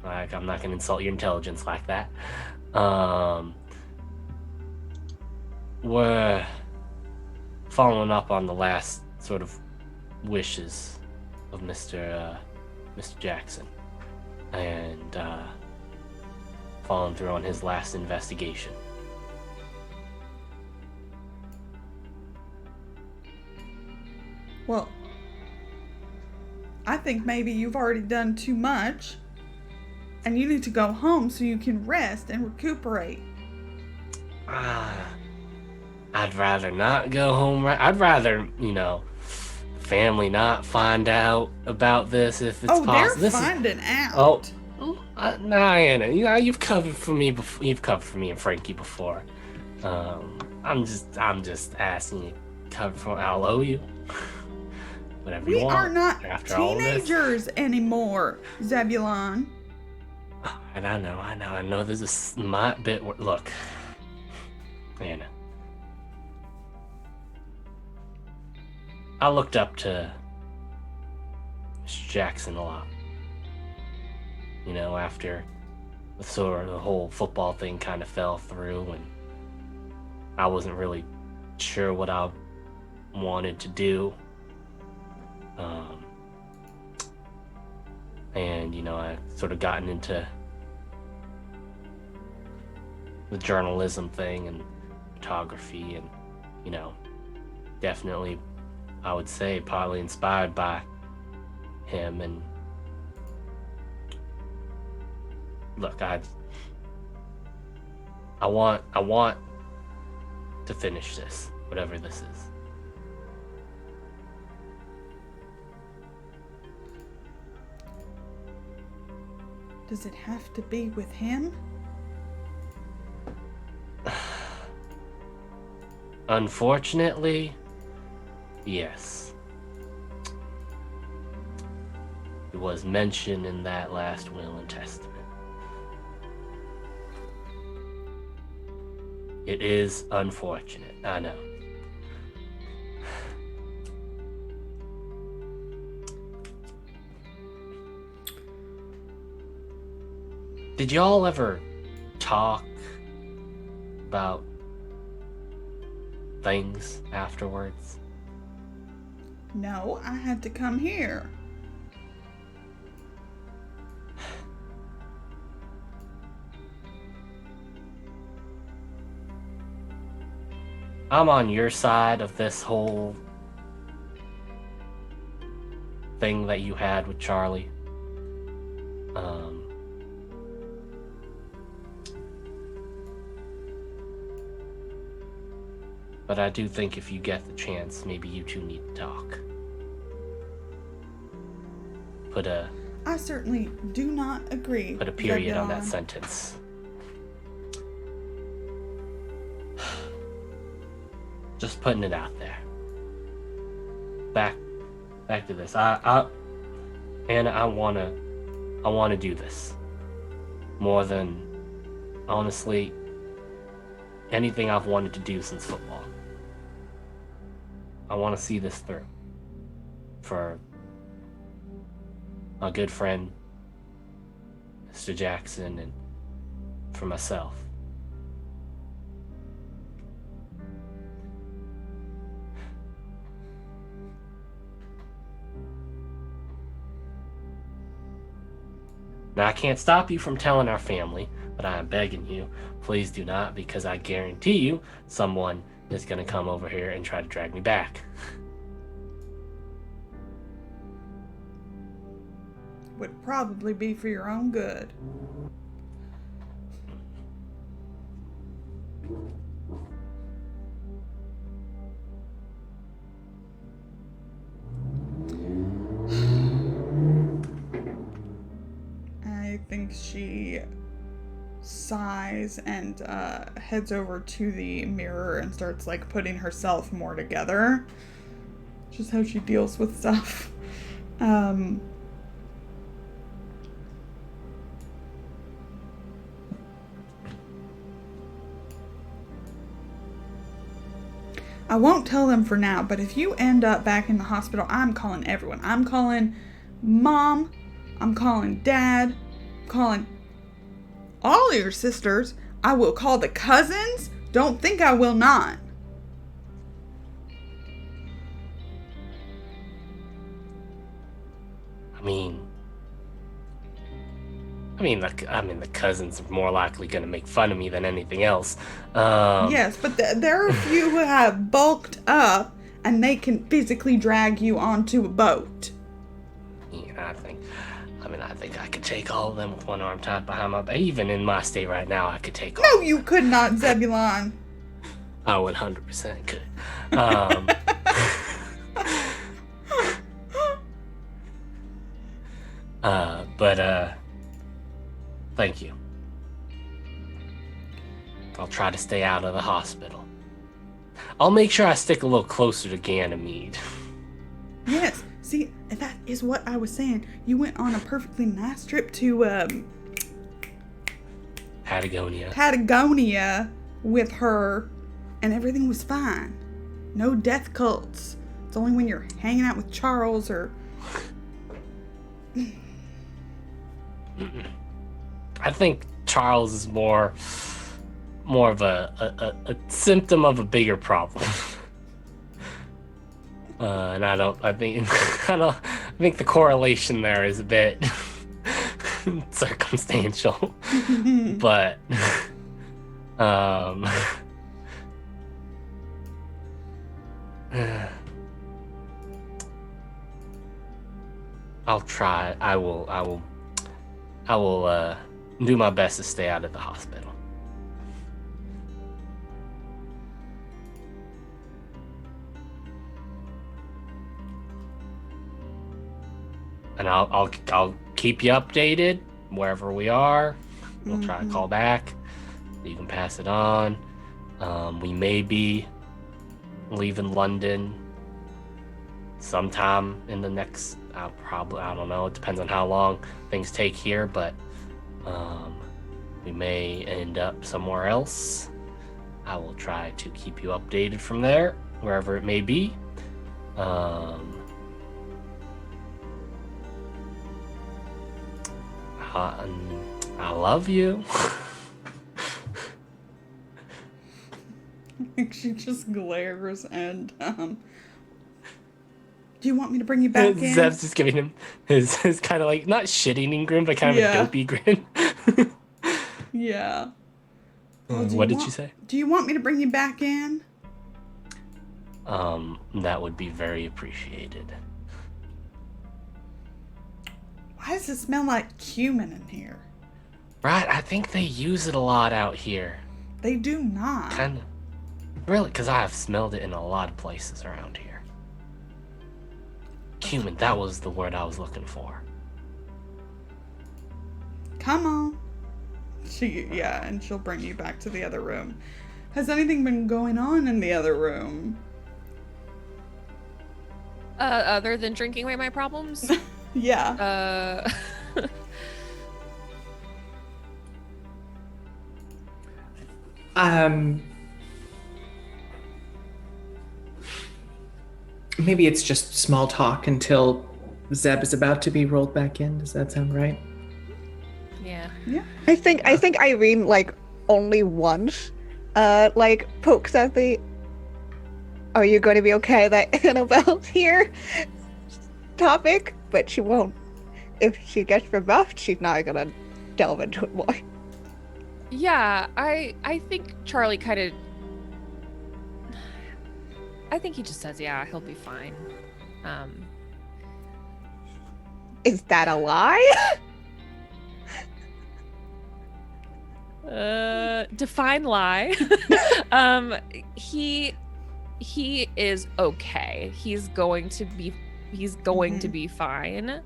like I'm not gonna insult your intelligence like that. We're following up on the last sort of wishes of Mr. Jackson, and following through on his last investigation. Well, I think maybe you've already done too much, and you need to go home so you can rest and recuperate. I'd rather not go home. I'd rather, family not find out about this if it's possible. They're finding out. Nah, Anna, you've covered for me before. You've covered for me and Frankie before. I'm just asking you to cover for. I'll owe you whatever you We want. are not after all this. teenagers anymore, Zebulon. And I know. There's a slight bit. Look, Anna. I looked up to Mr. Jackson a lot. After the whole football thing kind of fell through, and I wasn't really sure what I wanted to do. And I sort of gotten into the journalism thing and photography, and definitely I would say partly inspired by him. And look, I want to finish this, whatever this is. Does it have to be with him? Unfortunately, yes. It was mentioned in that last will and testament. It is unfortunate, I know. Did y'all ever talk about things afterwards? No, I had to come here. I'm on your side of this whole thing that you had with Charlie. But I do think if you get the chance, maybe you two need to talk. I certainly do not agree. Put a period on that Zebulon. sentence. Just putting it out there. Back to this. Anna, I wanna do this more than, honestly, anything I've wanted to do since football. I want to see this through for my good friend, Mr. Jackson, and for myself. Now, I can't stop you from telling our family, but I am begging you, please do not, because I guarantee you someone is going to come over here and try to drag me back. Would probably be for your own good. I think she sighs and heads over to the mirror and starts like putting herself more together. Just how she deals with stuff. I won't tell them for now, but if you end up back in the hospital, I'm calling everyone. I'm calling Mom. I'm calling Dad. I'm calling all your sisters. I will call the cousins. Don't think I will not. The cousins are more likely going to make fun of me than anything else. Yes, but there are a few who have bulked up and they can physically drag you onto a boat. Yeah, I think I could take all of them with one arm tied behind my back. Even in my state right now, I could take all. No, you could not, Zebulon. I 100% could. Thank you. I'll try to stay out of the hospital. I'll make sure I stick a little closer to Ganymede. Yes. See, that is what I was saying. You went on a perfectly nice trip to Patagonia with her, and everything was fine. No death cults. It's only when you're hanging out with Charles or... I think Charles is more of a symptom of a bigger problem. And I think the correlation there is a bit circumstantial. But I'll try. I will do my best to stay out of the hospital. And I'll keep you updated wherever we are. We'll try to call back. You can pass it on. We may be leaving London sometime in the next. I don't know. It depends on how long things take here, but we may end up somewhere else. I will try to keep you updated from there, wherever it may be. I love you. She just glares and do you want me to bring you back in? Zeb's just giving him his kind of like not shit-eating grin, but kind of a dopey grin. Yeah. Well, What did she say? Do you want me to bring you back in? That would be very appreciated. Why does it smell like cumin in here? Right, I think they use it a lot out here. They do not. Kind of. Really, because I have smelled it in a lot of places around here. Cumin, that was the word I was looking for. Come on. And she'll bring you back to the other room. Has anything been going on in the other room? Other than drinking away my problems? Yeah. Maybe it's just small talk until Zeb is about to be rolled back in. Does that sound right? Yeah. I think Irene like only once like pokes at the "Are you going to be okay that Annabelle's here?" topic, but she won't. If she gets rebuffed, she's not gonna delve into it more. Yeah, I think Charlie kind of... I think he just says, yeah, he'll be fine. Is that a lie? Define lie. He is okay. He's going to be fine.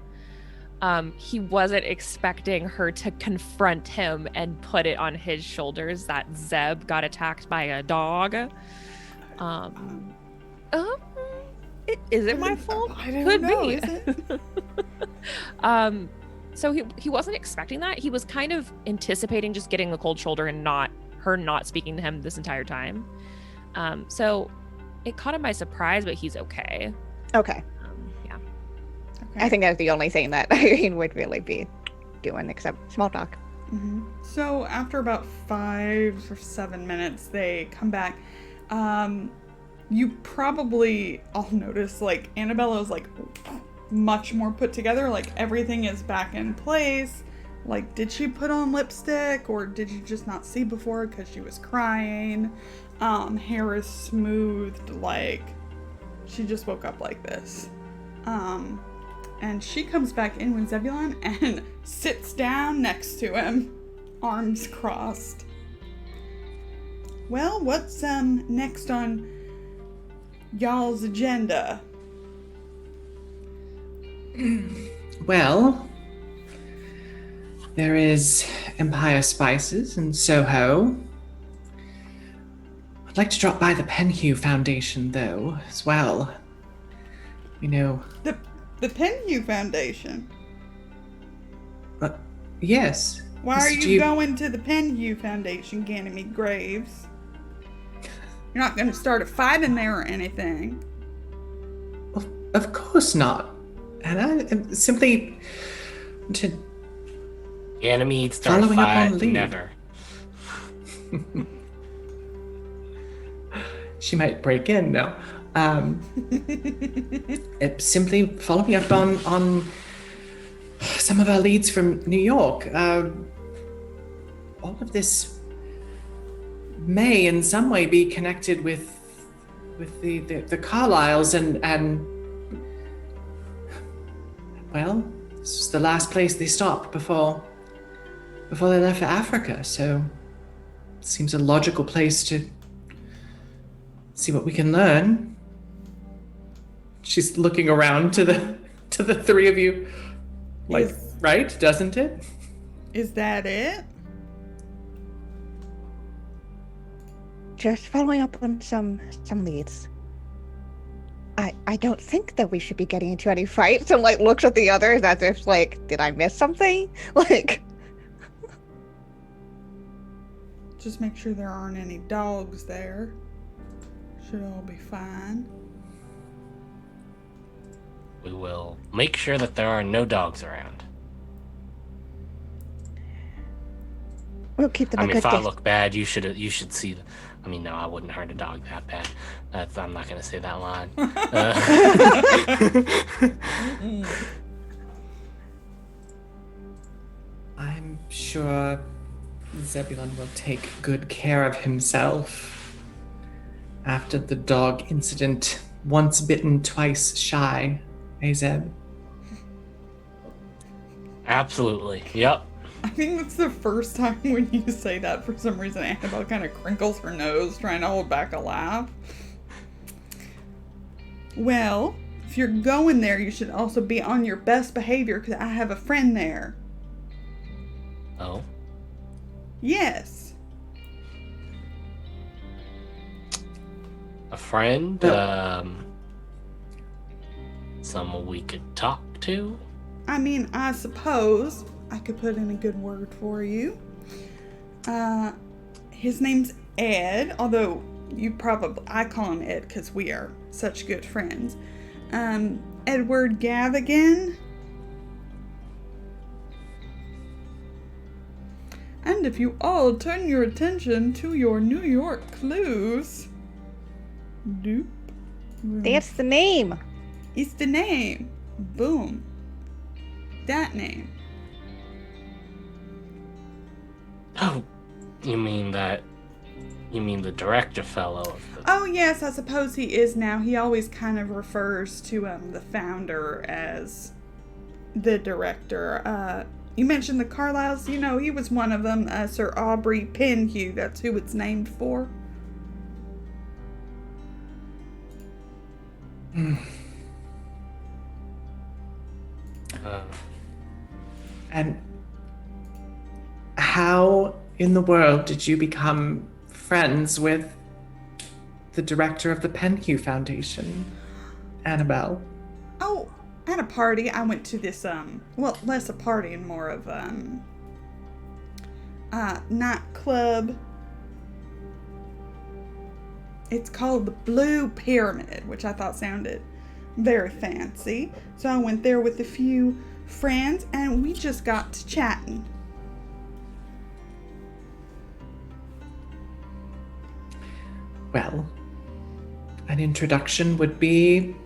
He wasn't expecting her to confront him and put it on his shoulders that Zeb got attacked by a dog. Is it my fault? I don't Could know, be. is it? So he wasn't expecting that. He was kind of anticipating just getting the cold shoulder and not speaking to him this entire time. So it caught him by surprise, but he's okay. Okay. Yeah. Okay. I think that's the only thing that Irene would really be doing, except small talk. So after about 5 or 7 minutes, they come back. You probably all notice, like, Annabella's, like, much more put together. Like, everything is back in place. Like, did she put on lipstick, or did you just not see before because she was crying? Hair is smoothed, like, she just woke up like this. And she comes back in with Zebulon and sits down next to him, arms crossed. Well, what's next on y'all's agenda? Well, there is Empire Spices in Soho. I'd like to drop by the Penhew Foundation, though, as well. You know... The Penhew Foundation? Yes. Why are you going to the Penhew Foundation, Ganymede Graves? You're not going to start a fight in there or anything. Of course not. And I simply to Ganymede start following up fight, on Lee. never. She might break in now. Simply following up on some of our leads from New York. All of this may in some way be connected with the Carlyles and well, this was the last place they stopped before they left for Africa, so it seems a logical place to see what we can learn. She's looking around to the three of you, like, right? Doesn't it? Is that it? Just following up on some leads. I don't think that we should be getting into any fights, and like looks at the others as if like, did I miss something? Like, just make sure there aren't any dogs there. Should all be fine. We will make sure that there are no dogs around. we'll keep them. I a mean, good if I distance. look bad, you should see. I mean, no, I wouldn't hurt a dog that bad. I'm not gonna say that line. I'm sure Zebulon will take good care of himself after the dog incident. Once bitten, twice shy. Hey, Zeb? Absolutely. Yep. I think that's the first time when you say that, for some reason, Annabelle kind of crinkles her nose, trying to hold back a laugh. Well, if you're going there, you should also be on your best behavior, because I have a friend there. Oh. Yes. A friend? Someone we could talk to? I mean, I suppose I could put in a good word for you. His name's Ed, although I call him Ed because we are such good friends. Edward Gavigan. And if you all turn your attention to your New York clues. Doop. That's the name. It's the name. Boom. That name. Oh, you mean the director fellow of the... Oh, yes, I suppose he is now. He always kind of refers to the founder as the director. You mentioned the Carlyles. You know, he was one of them. Sir Aubrey Penhew. That's who it's named for. And how in the world did you become friends with the director of the Penhew Foundation, Annabelle? Oh, at a party. I went to this, well, less a party and more of, nightclub. It's called the Blue Pyramid, which I thought sounded very fancy. So I went there with a few friends and we just got to chatting. Well, an introduction would be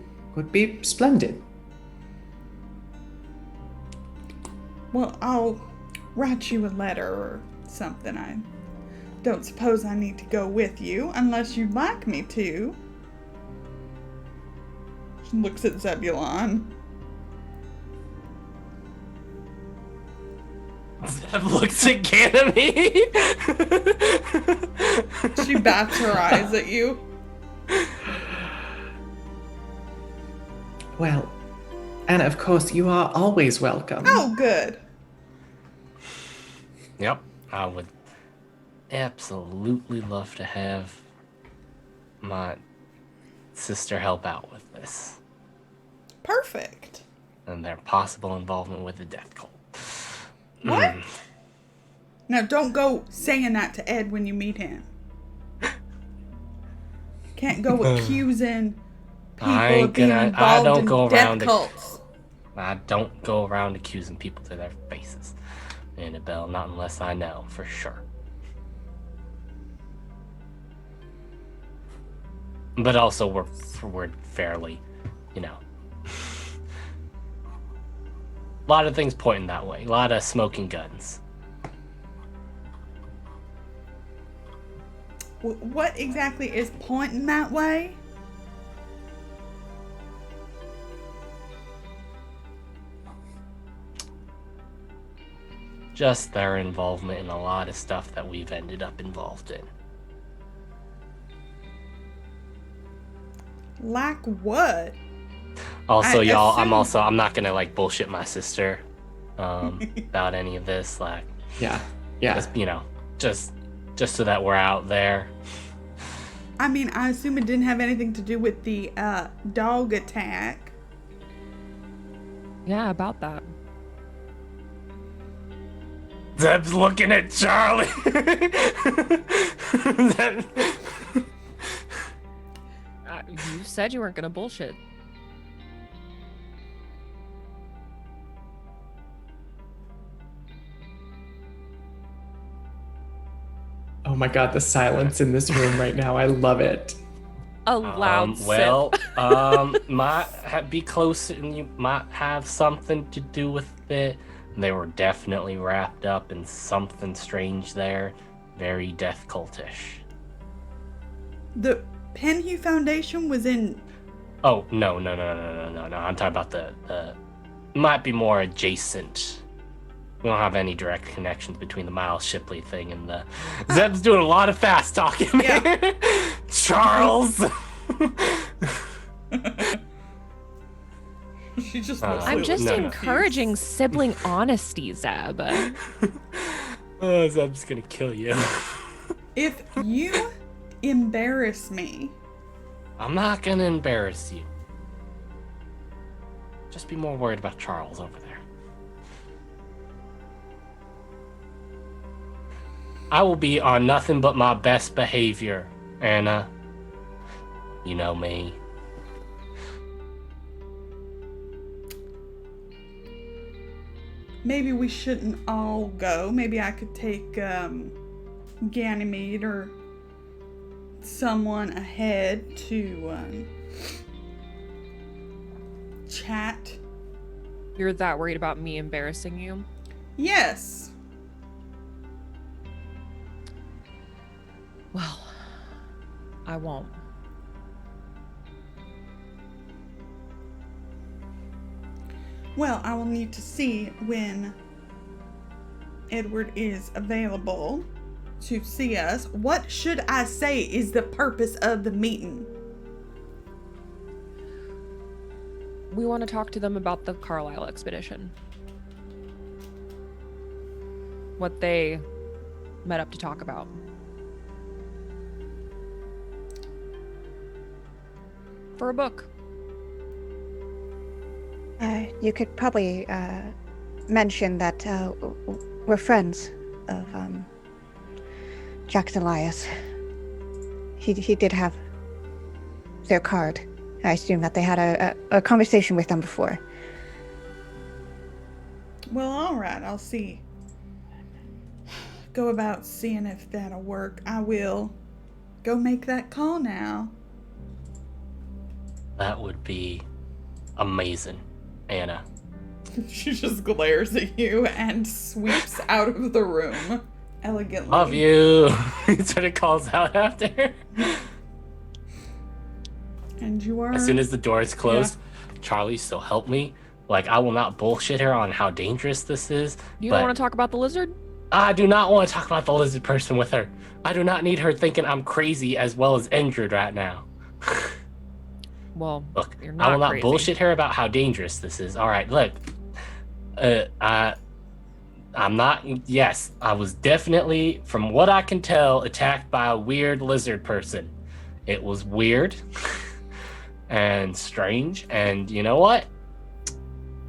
splendid. Well, I'll write you a letter or something. I don't suppose I need to go with you unless you'd like me to. She looks at Zebulon. Zeb looks at Ganymede. She bats her eyes at you. Well, and of course you are always welcome. Oh, good. Yep, I would absolutely love to have my sister help out with this. Perfect. And their possible involvement with the death cult. What? Now, don't go saying that to Ed when you meet him. Can't go accusing people of being involved in death cults. I don't go around accusing people to their faces, Annabelle, not unless I know for sure. But also, we're fairly, a lot of things pointing that way. A lot of smoking guns. What exactly is pointing that way? Just their involvement in a lot of stuff that we've ended up involved in. Like what? Also, y'all, I'm not gonna bullshit my sister about any of this. Yeah. Just so that we're out there. I mean, I assume it didn't have anything to do with the dog attack. Yeah, about that. Zeb's looking at Charlie. You said you weren't gonna bullshit. Oh my god, the silence in this room right now. I love it. A loud sip. Might be close, and you might have something to do with it. They were definitely wrapped up in something strange there. Very death cultish. The Penhew Foundation was in... Oh, no. I'm talking about the might be more adjacent. We don't have any direct connections between the Miles Shipley thing and the... Zeb's doing a lot of fast talking. Yeah. Charles! She just I'm just encouraging sibling honesty, Zeb. Oh, Zeb's gonna kill you. If you embarrass me... I'm not gonna embarrass you. Just be more worried about Charles over there. I will be on nothing but my best behavior, Anna. You know me. Maybe we shouldn't all go. Maybe I could take Ganymede or someone ahead to chat. You're that worried about me embarrassing you? Yes. Well, I won't. Well, I will need to see when Edward is available to see us. What should I say is the purpose of the meeting? We want to talk to them about the Carlisle expedition. What they met up to talk about. For a book. You could probably mention that we're friends of Jackson Elias. He did have their card. I assume that they had a conversation with them before. Well, alright, I'll see. Go about seeing if that'll work. I will go make that call now. That would be amazing, Anna. She just glares at you and sweeps out of the room elegantly. Love you. He sort of calls out after. And you are... As soon as the door is closed, Charlie, so help me. I will not bullshit her on how dangerous this is. You don't want to talk about the lizard? I do not want to talk about the lizard person with her. I do not need her thinking I'm crazy as well as injured right now. Well, look, you're not I will not crazy. bullshit her about how dangerous this is. All right, look. I'm not. Yes, I was definitely, from what I can tell, attacked by a weird lizard person. It was weird and strange, and you know what?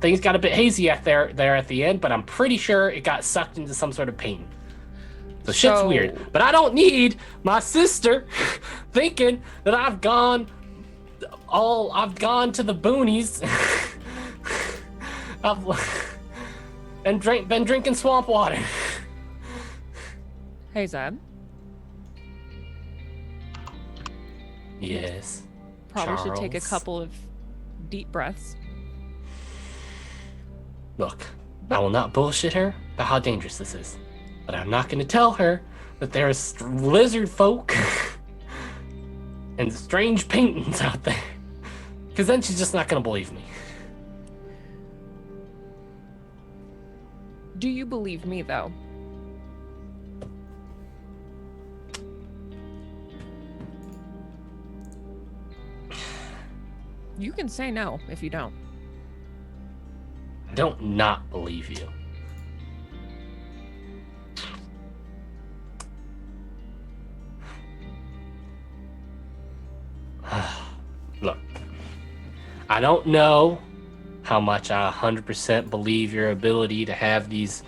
Things got a bit hazy there at the end, but I'm pretty sure it got sucked into some sort of painting. So shit's weird. But I don't need my sister thinking that I've gone to the boonies and been drinking swamp water. Hey, Zeb. Yes. Probably should take a Charles. couple of deep breaths. Look, I will not bullshit her about how dangerous this is, but I'm not going to tell her that there's lizard folk and strange paintings out there, because then she's just not going to believe me. Do you believe me, though? You can say no if you don't. I don't not believe you. Look, I don't know how much I 100% believe your ability to have these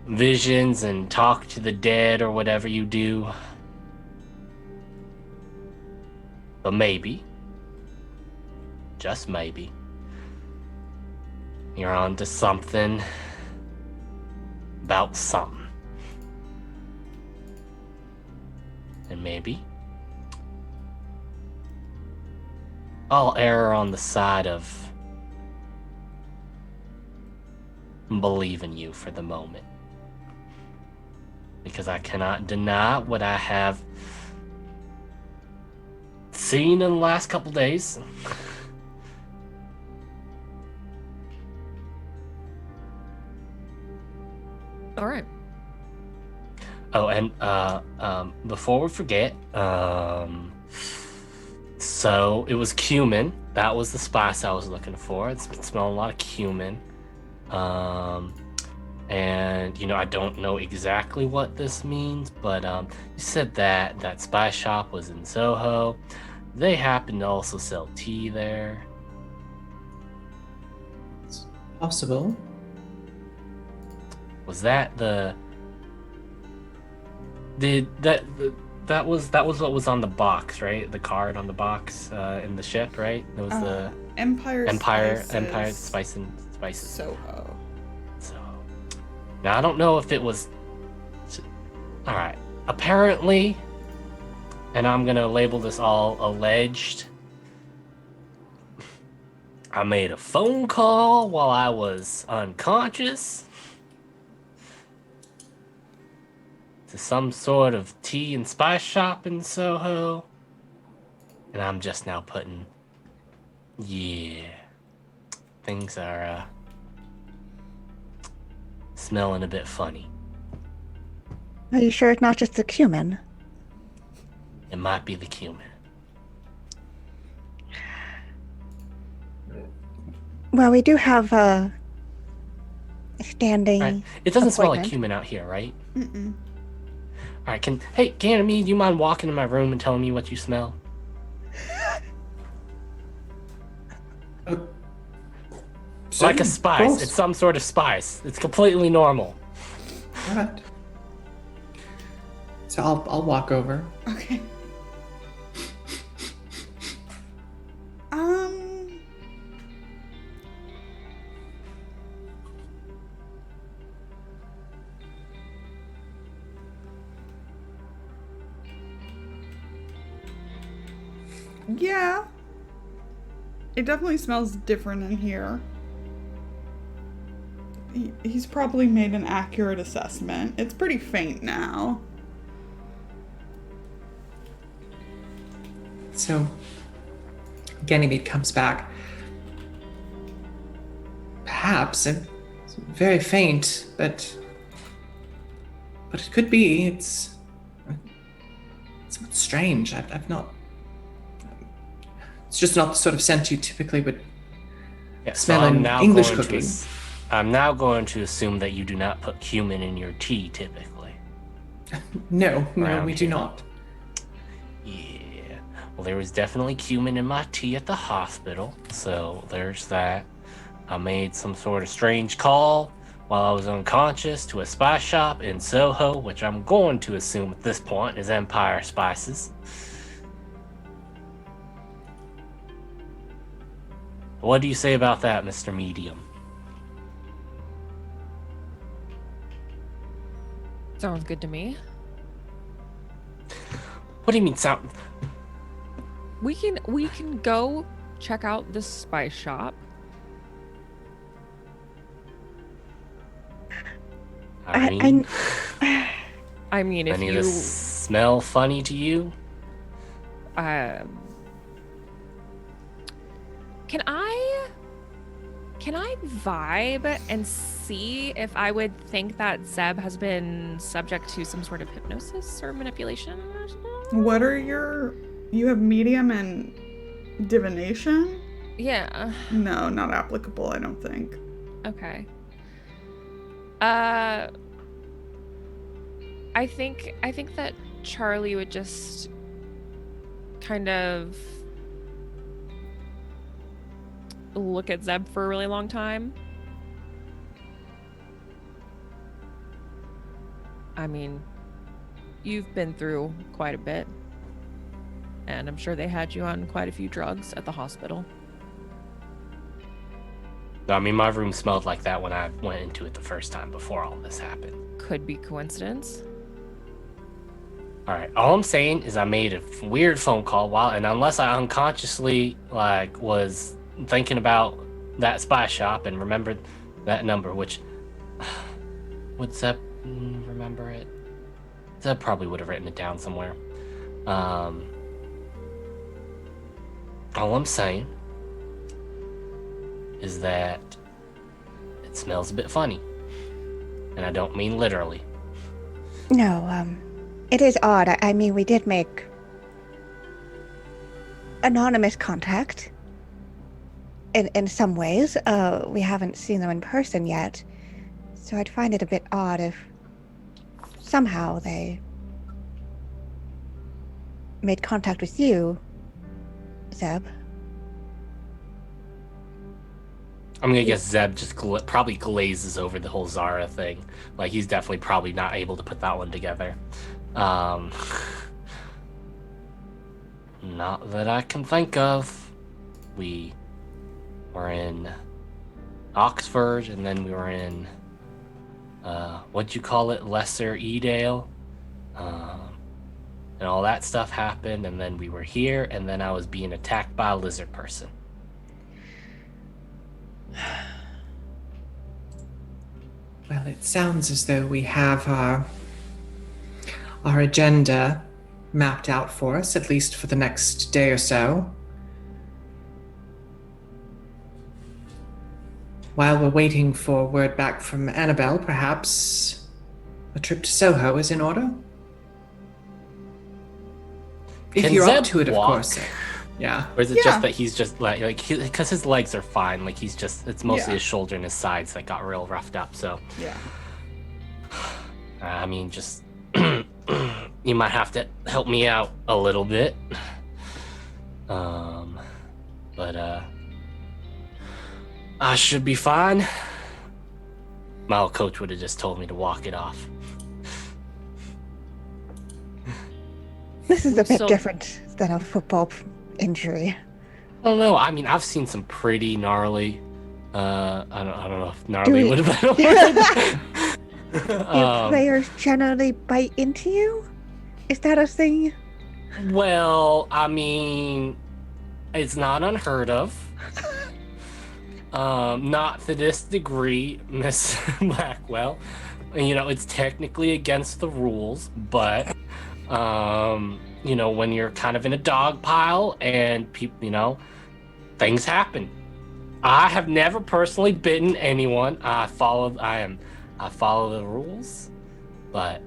visions and talk to the dead or whatever you do. But maybe, just maybe, you're onto something about something. And maybe I'll err on the side of believing you for the moment. Because I cannot deny what I have seen in the last couple days. All right. Oh, and before we forget, so it was cumin. That was the spice I was looking for. It's been smelling a lot of cumin. And you know, I don't know exactly what this means, but you said that spice shop was in Soho. They happen to also sell tea there. It's possible. Was that that was what was on the box, right? The card on the box in the ship, right? It was the Empire spices. Soho. So now I don't know if it was. All right. Apparently, and I'm gonna label this all alleged. I made a phone call while I was unconscious to some sort of tea and spice shop in Soho, and I'm just now putting, yeah, things are smelling a bit funny. Are you sure it's not just the cumin? It might be the cumin. Well, we do have a standing. Right. It doesn't smell like appointment. cumin out here, right? Mm-mm. All right, hey, Kienna, do you mind walking in my room and telling me what you smell? Like a spice. It's some sort of spice. It's completely normal. All right. So I'll walk over. Okay. Yeah. It definitely smells different in here. He's probably made an accurate assessment. It's pretty faint now. So Ganymede comes back. Perhaps it's very faint, but it could be. It's somewhat strange. I've not. It's just not the sort of scent you typically would Yeah, smell so I'm in now English going to cooking. I'm now going to assume that you do not put cumin in your tea typically. No, Around we do here. not. Yeah. Well, there was definitely cumin in my tea at the hospital, so there's that. I made some sort of strange call while I was unconscious to a spice shop in Soho, which I'm going to assume at this point is Empire Spices. What do you say about that, Mr. Medium? Sounds good to me. What do you mean sound? We can go check out the spice shop. I mean, I mean, if any you of this smell funny to you? Can I vibe and see if I would think that Zeb has been subject to some sort of hypnosis or manipulation or something? What are you have medium and divination? Yeah. No, not applicable, I don't think. Okay. I think that Charlie would just kind of look at Zeb for a really long time. I mean, you've been through quite a bit, and I'm sure they had you on quite a few drugs at the hospital. I mean, my room smelled like that when I went into it the first time before all this happened. Could be coincidence. All right, all I'm saying is I made a weird phone call and unless I unconsciously was thinking about that spy shop and remembered that number, which would Zeb remember it? Zeb probably would have written it down somewhere. All I'm saying is that it smells a bit funny, and I don't mean literally. No, it is odd. I mean, we did make anonymous contact in some ways. We haven't seen them in person yet, so I'd find it a bit odd if somehow they made contact with you, Zeb. I'm gonna guess Zeb just probably glazes over the whole Zara thing. Like, he's definitely probably not able to put that one together. Not that I can think of. We were in Oxford, and then we were in, what'd you call it? Lesser Edale. And all that stuff happened, and then we were here, and then I was being attacked by a lizard person. Well, it sounds as though we have our agenda mapped out for us, at least for the next day or so. While we're waiting for word back from Annabelle, perhaps a trip to Soho is in order? If Can you're Zeb up to it, of walk? course. Yeah. Or is it Yeah. just that he's just because his legs are fine, it's mostly Yeah. his shoulder and his sides that got real roughed up, so. Yeah. I mean, just you might have to help me out a little bit. But I should be fine. My old coach would have just told me to walk it off. This is a bit So- different than a football injury. I don't know. I mean, I've seen some pretty gnarly. I don't know if Do gnarly we- would have been a word. Do players generally bite into you? Is that a thing? Well, I mean, it's not unheard of. Not to this degree, Miss Blackwell. You know, it's technically against the rules, but you know, when you're kind of in a dog pile and people, you know, things happen. I have never personally bitten anyone. I follow the rules, but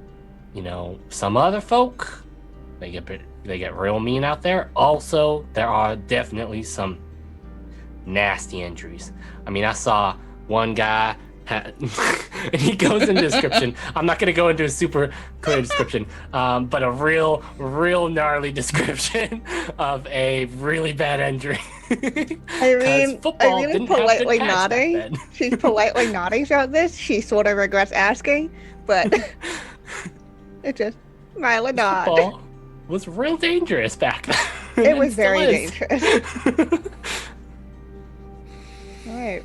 you know, some other folk, they get real mean out there. Also, there are definitely some nasty injuries. I mean, I saw one guy And he goes into description. I'm not going to go into a super clear description, but a real gnarly description of a really bad injury. Irene didn't have politely good pads back nodding. then. She's politely nodding throughout this. She sort of regrets asking, but it just smile and nod. Football was real dangerous back then. It was still very is. dangerous. All right.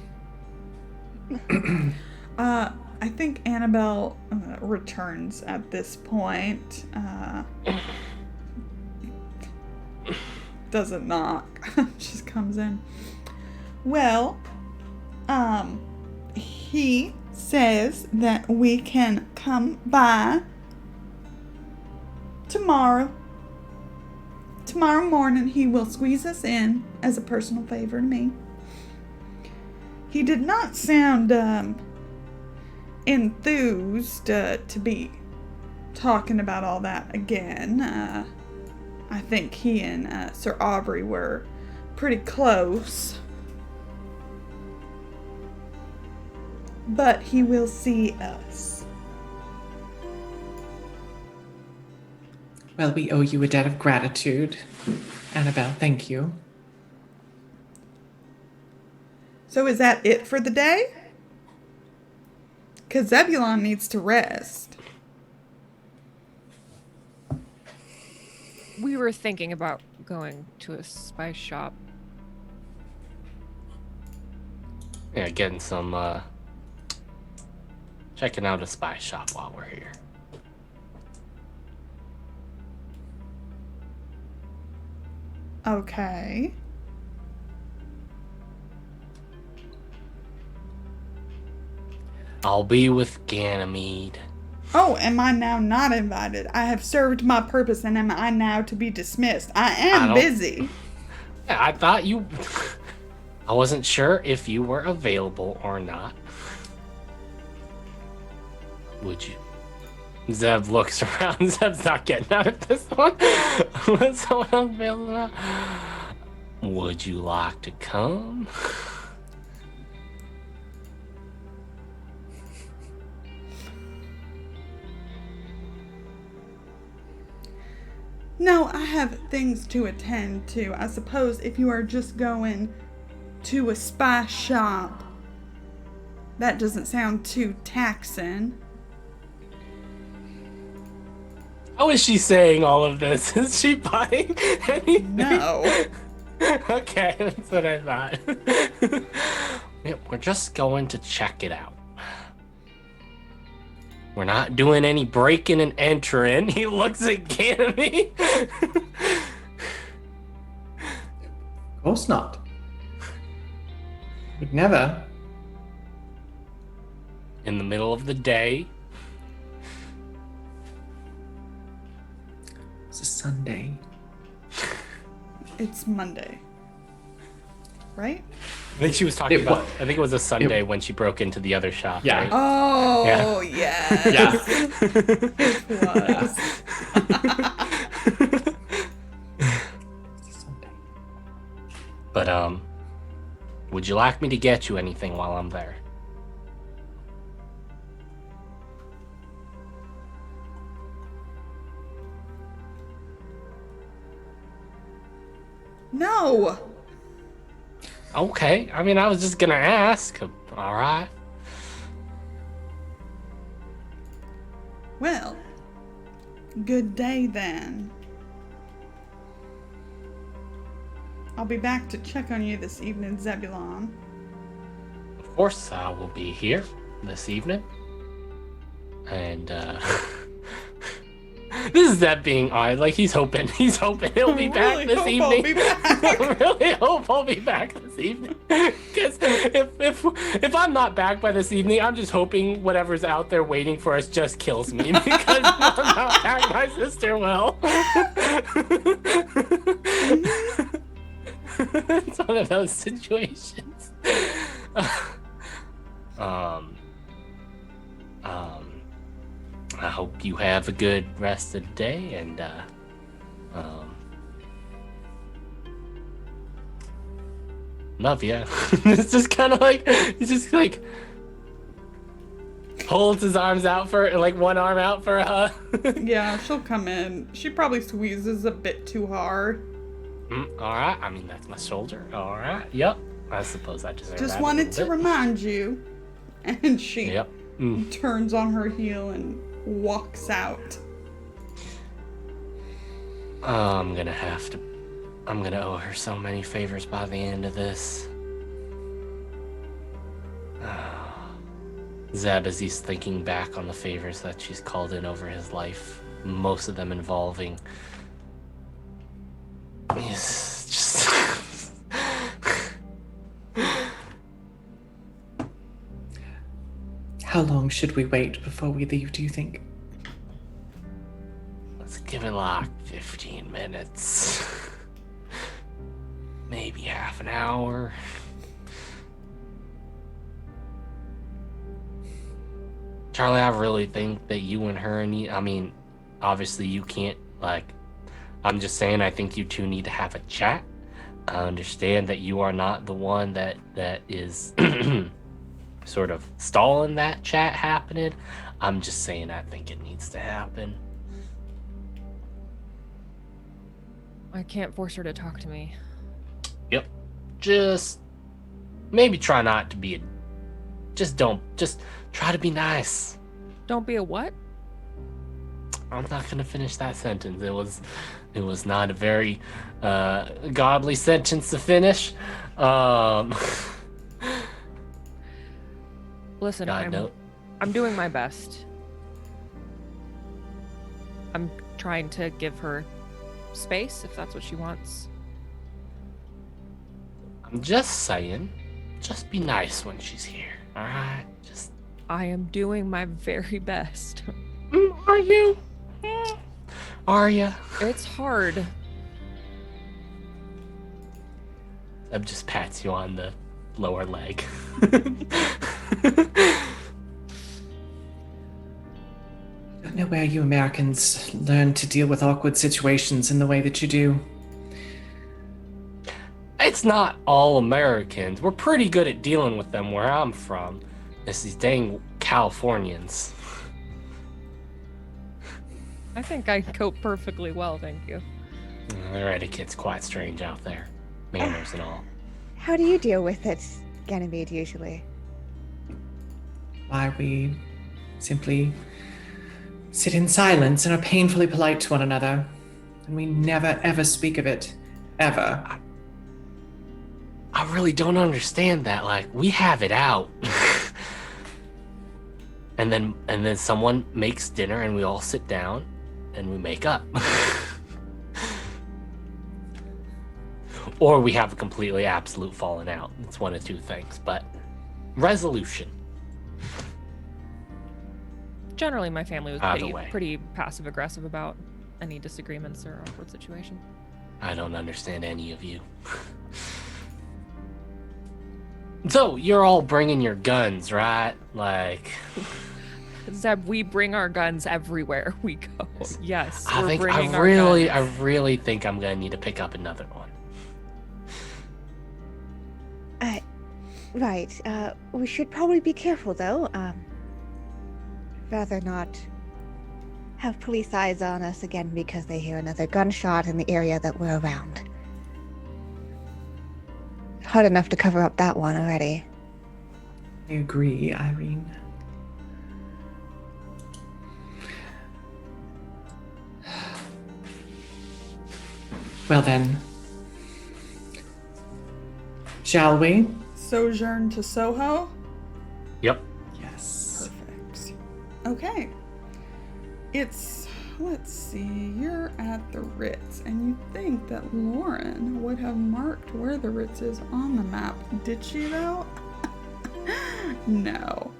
I think Annabelle returns at this point. Doesn't knock. Just comes in. Well, he says that we can come by tomorrow. Tomorrow morning he will squeeze us in as a personal favor to me. He did not sound enthused to be talking about all that again. I think he and Sir Aubrey were pretty close. But he will see us. Well, we owe you a debt of gratitude. Annabelle, thank you. So is that it for the day? Because Zebulon needs to rest. We were thinking about going to a spice shop. Yeah, getting some, checking out a spice shop while we're here. Okay. I'll be with Ganymede. Oh, am I now not invited? I have served my purpose, and am I now to be dismissed? I am busy. Yeah, I thought you... I wasn't sure if you were available or not. Would you... Zeb looks around. Zeb's not getting out of this one. What's someone else available? Would you like to come? No, I have things to attend to. I suppose if you are just going to a spice shop, that doesn't sound too taxing. How is she saying all of this? Is she buying anything? No. Okay, that's what I thought. Yeah, we're just going to check it out. We're not doing any breaking and entering. He looks at Ganymede. Of course not. Would never. In the middle of the day. It's a Sunday. It's Monday. Right? I think she was talking about. I think it was a Sunday when she broke into the other shop. Yeah. Right? Oh, Yeah. yes. Yeah. It was. It's a Sunday. But would you like me to get you anything while I'm there? No. Okay. I mean, I was just gonna ask. All right. Well, good day then. I'll be back to check on you this evening, Zebulon. Of course, I will be here this evening. And this is that being odd. Like he's hoping he'll be back this evening. I really hope I'll be back this evening. Because if I'm not back by this evening, I'm just hoping whatever's out there waiting for us just kills me because I'm not back. My sister will. It's one of those situations. I hope you have a good rest of the day, and love you. It's just kind of like, it's just like, holds his arms out for, like, one arm out for a hug. Yeah, she'll come in. She probably squeezes a bit too hard. All right. I mean, that's my shoulder. All right. Yep. I suppose I deserve that. Just a wanted little to bit. remind you. And she Yep. turns on her heel and walks out. Oh, I'm gonna owe her so many favors by the end of this. Zeb, as he's thinking back on the favors that she's called in over his life, most of them involving... He's just... How long should we wait before we leave, do you think? Let's give it like 15 minutes. Maybe half an hour. Charlie, I really think that you and her need... I mean, obviously you can't, like... I'm just saying, I think you two need to have a chat. I understand that you are not the one that is sort of stalling that chat happening. I'm just saying I think it needs to happen. I can't force her to talk to me. Yep. Just maybe try not to be a... Just try to be nice. Don't be a what? I'm not gonna finish that sentence. It was not a very godly sentence to finish. Listen, God, I'm doing my best. I'm trying to give her space if that's what she wants. I'm just saying, just be nice when she's here. All right, just. I am doing my very best. Are you? Are you? It's hard. Zeb just pats you on the lower leg. I don't know where you Americans learn to deal with awkward situations in the way that you do. It's not all Americans. We're pretty good at dealing with them where I'm from. It's these dang Californians. I think I cope perfectly well, thank you. Their etiquette's quite strange out there. Manners and all. How do you deal with it, Ganymede, usually? Why, we simply sit in silence and are painfully polite to one another. And we never, ever speak of it. Ever. I really don't understand that. Like, we have it out. and then someone makes dinner and we all sit down and we make up. Or we have a completely absolute falling out. It's one of two things, but resolution. Generally, my family was Either way. pretty passive-aggressive about any disagreements or awkward situation. I don't understand any of you. So, you're all bringing your guns, right? Like... Zeb, we bring our guns everywhere we go. Yes, I bringing really our guns. really think I'm gonna need to pick up another one. Right. We should probably be careful, though. Rather not have police eyes on us again because they hear another gunshot in the area that we're around. Hard enough to cover up that one already. I agree, Irene. Well then, shall we? Sojourn to Soho? Yep. Yes. Perfect. Okay. Let's see, you're at the Ritz, and you'd think that Lauren would have marked where the Ritz is on the map. Did she, though? No.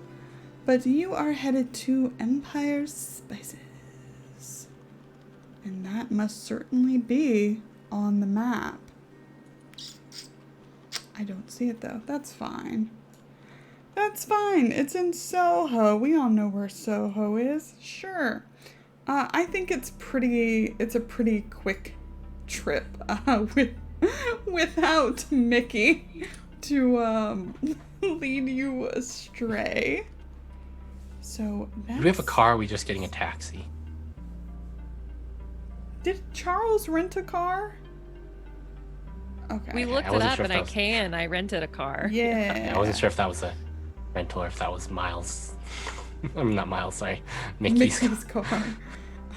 But you are headed to Empire Spices. And that must certainly be on the map. I don't see it, though. That's fine. That's fine. It's in Soho. We all know where Soho is. Sure. I think it's a pretty quick trip without Mickey to lead you astray. So that's... Do we have a car? Or are we just getting a taxi? Did Charles rent a car? Okay. We looked I it wasn't up, sure if and that was- I rented a car. Yeah. I wasn't sure if that was a rental or if that was Miles. I'm not Miles, sorry. Mickey's. car.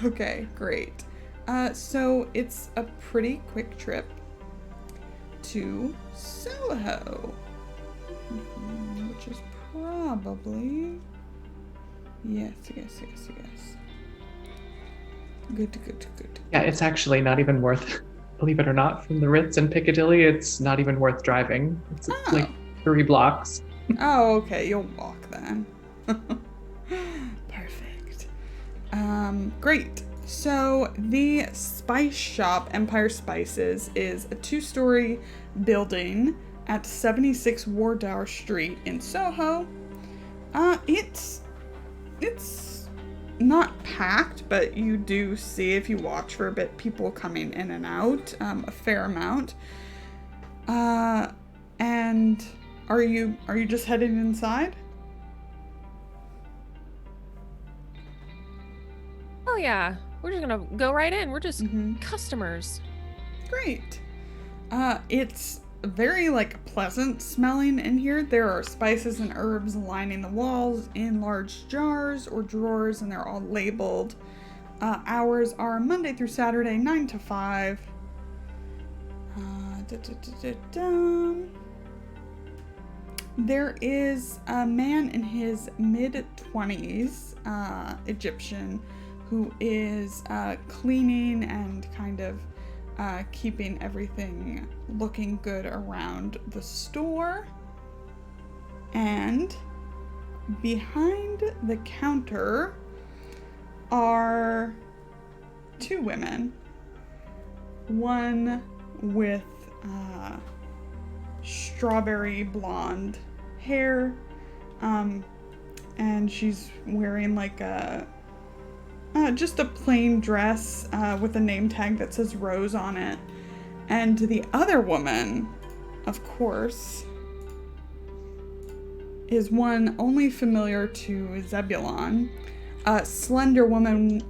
Okay, great. So it's a pretty quick trip to Soho, which is probably... Yes. Good. Yeah, it's actually not even worth, believe it or not, from the Ritz in Piccadilly, it's not even worth driving. It's like 3 blocks. Oh, okay, you'll walk then. Perfect. Great. So the spice shop, Empire Spices, is a 2-story building at 76 Wardour Street in Soho. It's not packed, but you do see, if you watch for a bit, people coming in and out, a fair amount. And are you just heading inside? Oh yeah, we're just gonna go right in. We're just customers. Great. It's very pleasant smelling in here. There are spices and herbs lining the walls in large jars or drawers, and they're all labeled. Hours are Monday through Saturday, 9 to 5. There is a man in his mid-20s, Egyptian, who is cleaning and kind of keeping everything looking good around the store. And behind the counter are 2 women. One with strawberry blonde hair, and she's wearing just a plain dress with a name tag that says Rose on it. And the other woman, of course, is one only familiar to Zebulon. A slender woman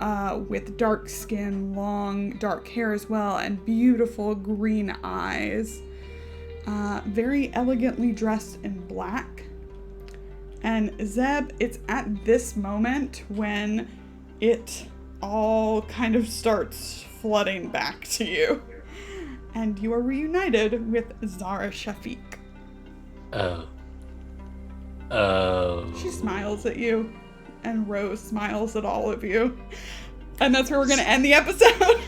with dark skin, long dark hair as well, and beautiful green eyes. Very elegantly dressed in black. And Zeb, it's at this moment when it all kind of starts flooding back to you. And you are reunited with Zara Shafiq. Oh. She smiles at you, and Rose smiles at all of you. And that's where we're going to end the episode.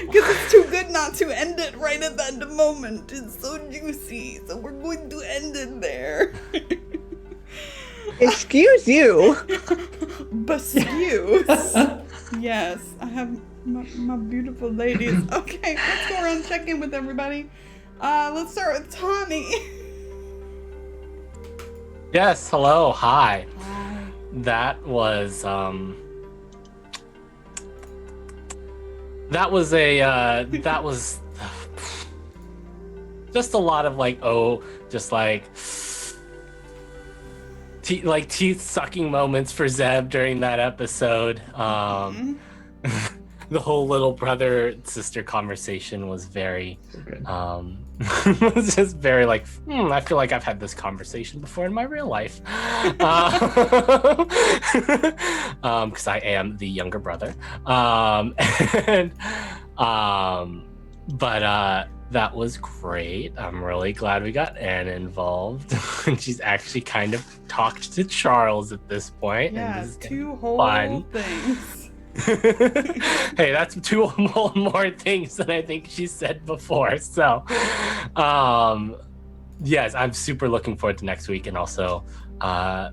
Because it's too good not to end it right at that moment. It's so juicy. So we're going to end it there. Excuse you. Excuse. Yes, I have my beautiful ladies. Okay, let's go around and check in with everybody. Let's start with Tommy. Yes, hello, hi. Hi. That was just a lot of teeth sucking moments for Zeb during that episode. The whole little brother sister conversation was very was just very I feel like I've had this conversation before in my real life. Because I am the younger brother. But that was great. I'm really glad we got Anna involved. And she's actually kind of talked to Charles at this point. Yeah, and 2 whole fun. things. Hey, that's 2 more things than I think she said before. So, yes, I'm super looking forward to next week, and also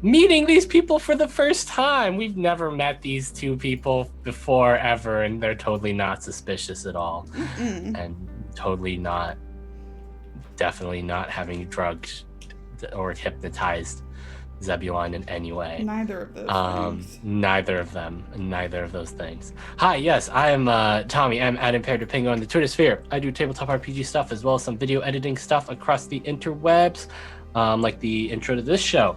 meeting these people for the first time. We've never met these 2 people before ever, and they're totally not suspicious at all. And definitely not having drugged or hypnotized Zebulon in any way. Neither of those things. Neither of those things. Hi, yes, I am Tommy. I'm at Impaired Pingo on the Twitter sphere. I do tabletop RPG stuff as well as some video editing stuff across the interwebs, like the intro to this show.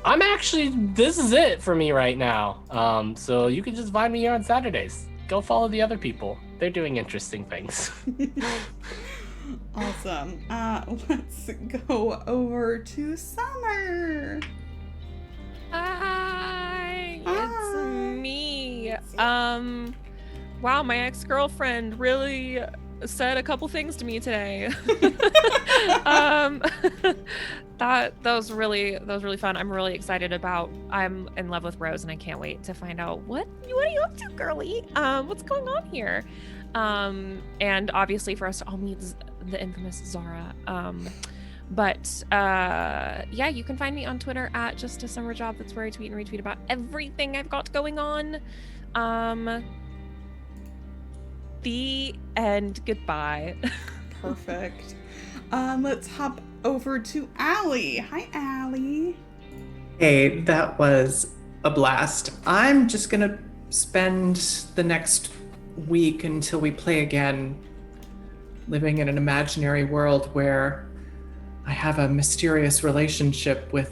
I'm actually, this is it for me right now. So you can just find me here on Saturdays. Go follow the other people. They're doing interesting things. Awesome. Let's go over to Summer. Hi, Hi. it's me. Wow, my ex-girlfriend really said a couple things to me today. That was really fun. I'm really excited I'm in love with Rose and I can't wait to find out what are you up to, girly? What's going on here? And obviously for us to all meet the infamous Zara. Yeah, you can find me on Twitter at just a summer job. That's where I tweet and retweet about everything I've got going on. The end. Goodbye. Perfect. Let's hop over to Allie. Hi, Allie. Hey, that was a blast. I'm just gonna spend the next week until we play again living in an imaginary world where I have a mysterious relationship with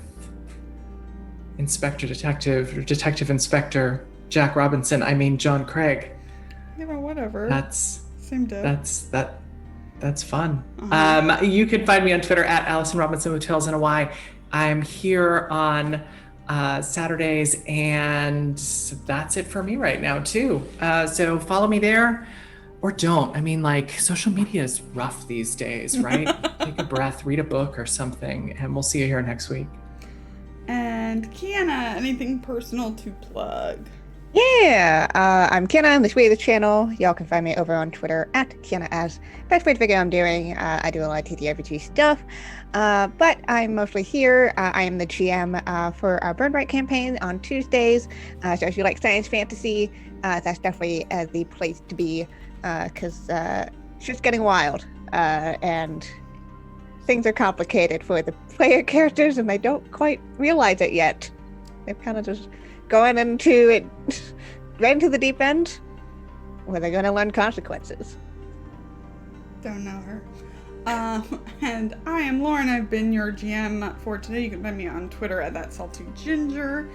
Detective Inspector Jack Robinson. I mean, John Craig. Yeah, well, whatever. Same day. That's fun. You can find me on Twitter at Allison Robinson with Tails and a Y. I'm here on Saturdays, and that's it for me right now too. So follow me there, or don't. I mean, like, social media is rough these days, right? Take a breath, read a book or something, and we'll see you here next week. And Kienna, anything personal to plug? Yeah, I'm Kienna. I'm the sweet of the channel. Y'all can find me over on Twitter at Kienna as. Best way to figure out I'm doing. I do a lot of TTRPG stuff, but I'm mostly here. I am the GM for our Burn Bright campaign on Tuesdays. So if you like science fantasy, that's definitely the place to be, because shit's getting wild, and things are complicated for the player characters, and they don't quite realize it yet. They're kind of just going into it right into the deep end where they're going to learn consequences. Don't know her. And I am Lauren. I've been your GM for today. You can find me on Twitter at thatsaltyginger.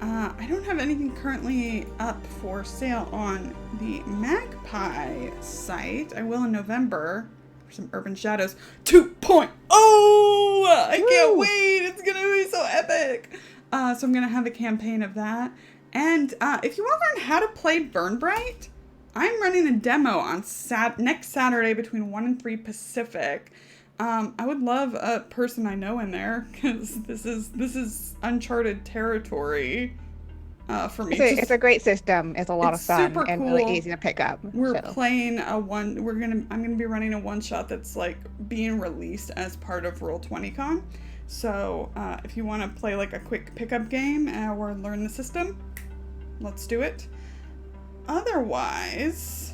I don't have anything currently up for sale on the Magpie site. I will in November for some Urban Shadows 2.0. I can't wait. It's going to be so epic. So I'm going to have a campaign of that. And if you want to learn how to play Burn Bright, I'm running a demo on next Saturday between 1 and 3 Pacific. I would love a person I know in there, because this is uncharted territory for me. It's a great system. It's a lot of fun and cool. really easy to pick up. We're playing I'm gonna be running a one shot that's like being released as part of Roll20Con. So if you want to play like a quick pickup game or learn the system, let's do it. Otherwise,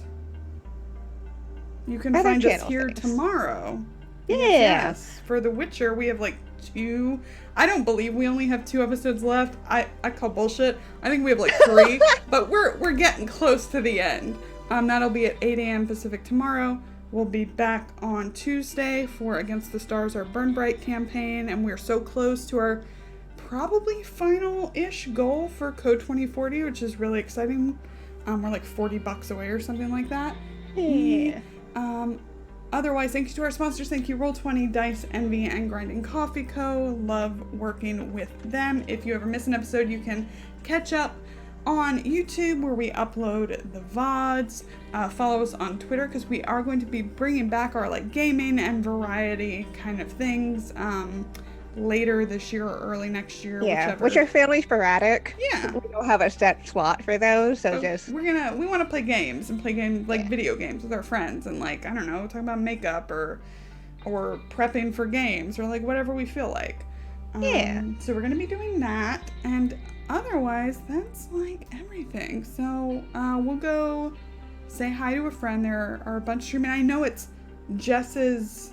you can find us here tomorrow. Yeah. Yes. For The Witcher, we have like 2. I don't believe we only have 2 episodes left. I call bullshit. I think we have like 3, but we're getting close to the end. That'll be at 8 a.m. Pacific tomorrow. We'll be back on Tuesday for Against the Stars, our Burn Bright campaign, and we're so close to our probably final-ish goal for Code 2040, which is really exciting. We're like $40 away or something like that. Yeah. Otherwise, thank you to our sponsors. Thank you, Roll20, Dice, Envy, and Grinding Coffee Co. Love working with them. If you ever miss an episode, you can catch up on YouTube, where we upload the VODs. Follow us on Twitter, because we are going to be bringing back our like gaming and variety kind of things later this year or early next year. Yeah, whichever. which are fairly sporadic. Yeah. We don't have a set slot for those, so we want to play games and play games like video games with our friends, and like, I don't know, talk about makeup or prepping for games, or like whatever we feel like. So we're gonna be doing that, and otherwise that's like everything. So we'll go say hi to a friend. There are a bunch streaming. I know it's Jess's.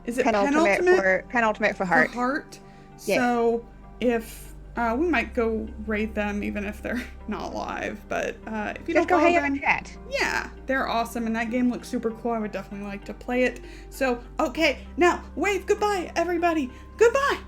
Is it penultimate for heart? Yeah. So if we might go raid them even if they're not live, but if you just don't go hang follow out them, and chat. yeah, they're awesome, and that game looks super cool. I would definitely like to play it. So okay, now wave goodbye, everybody. Goodbye.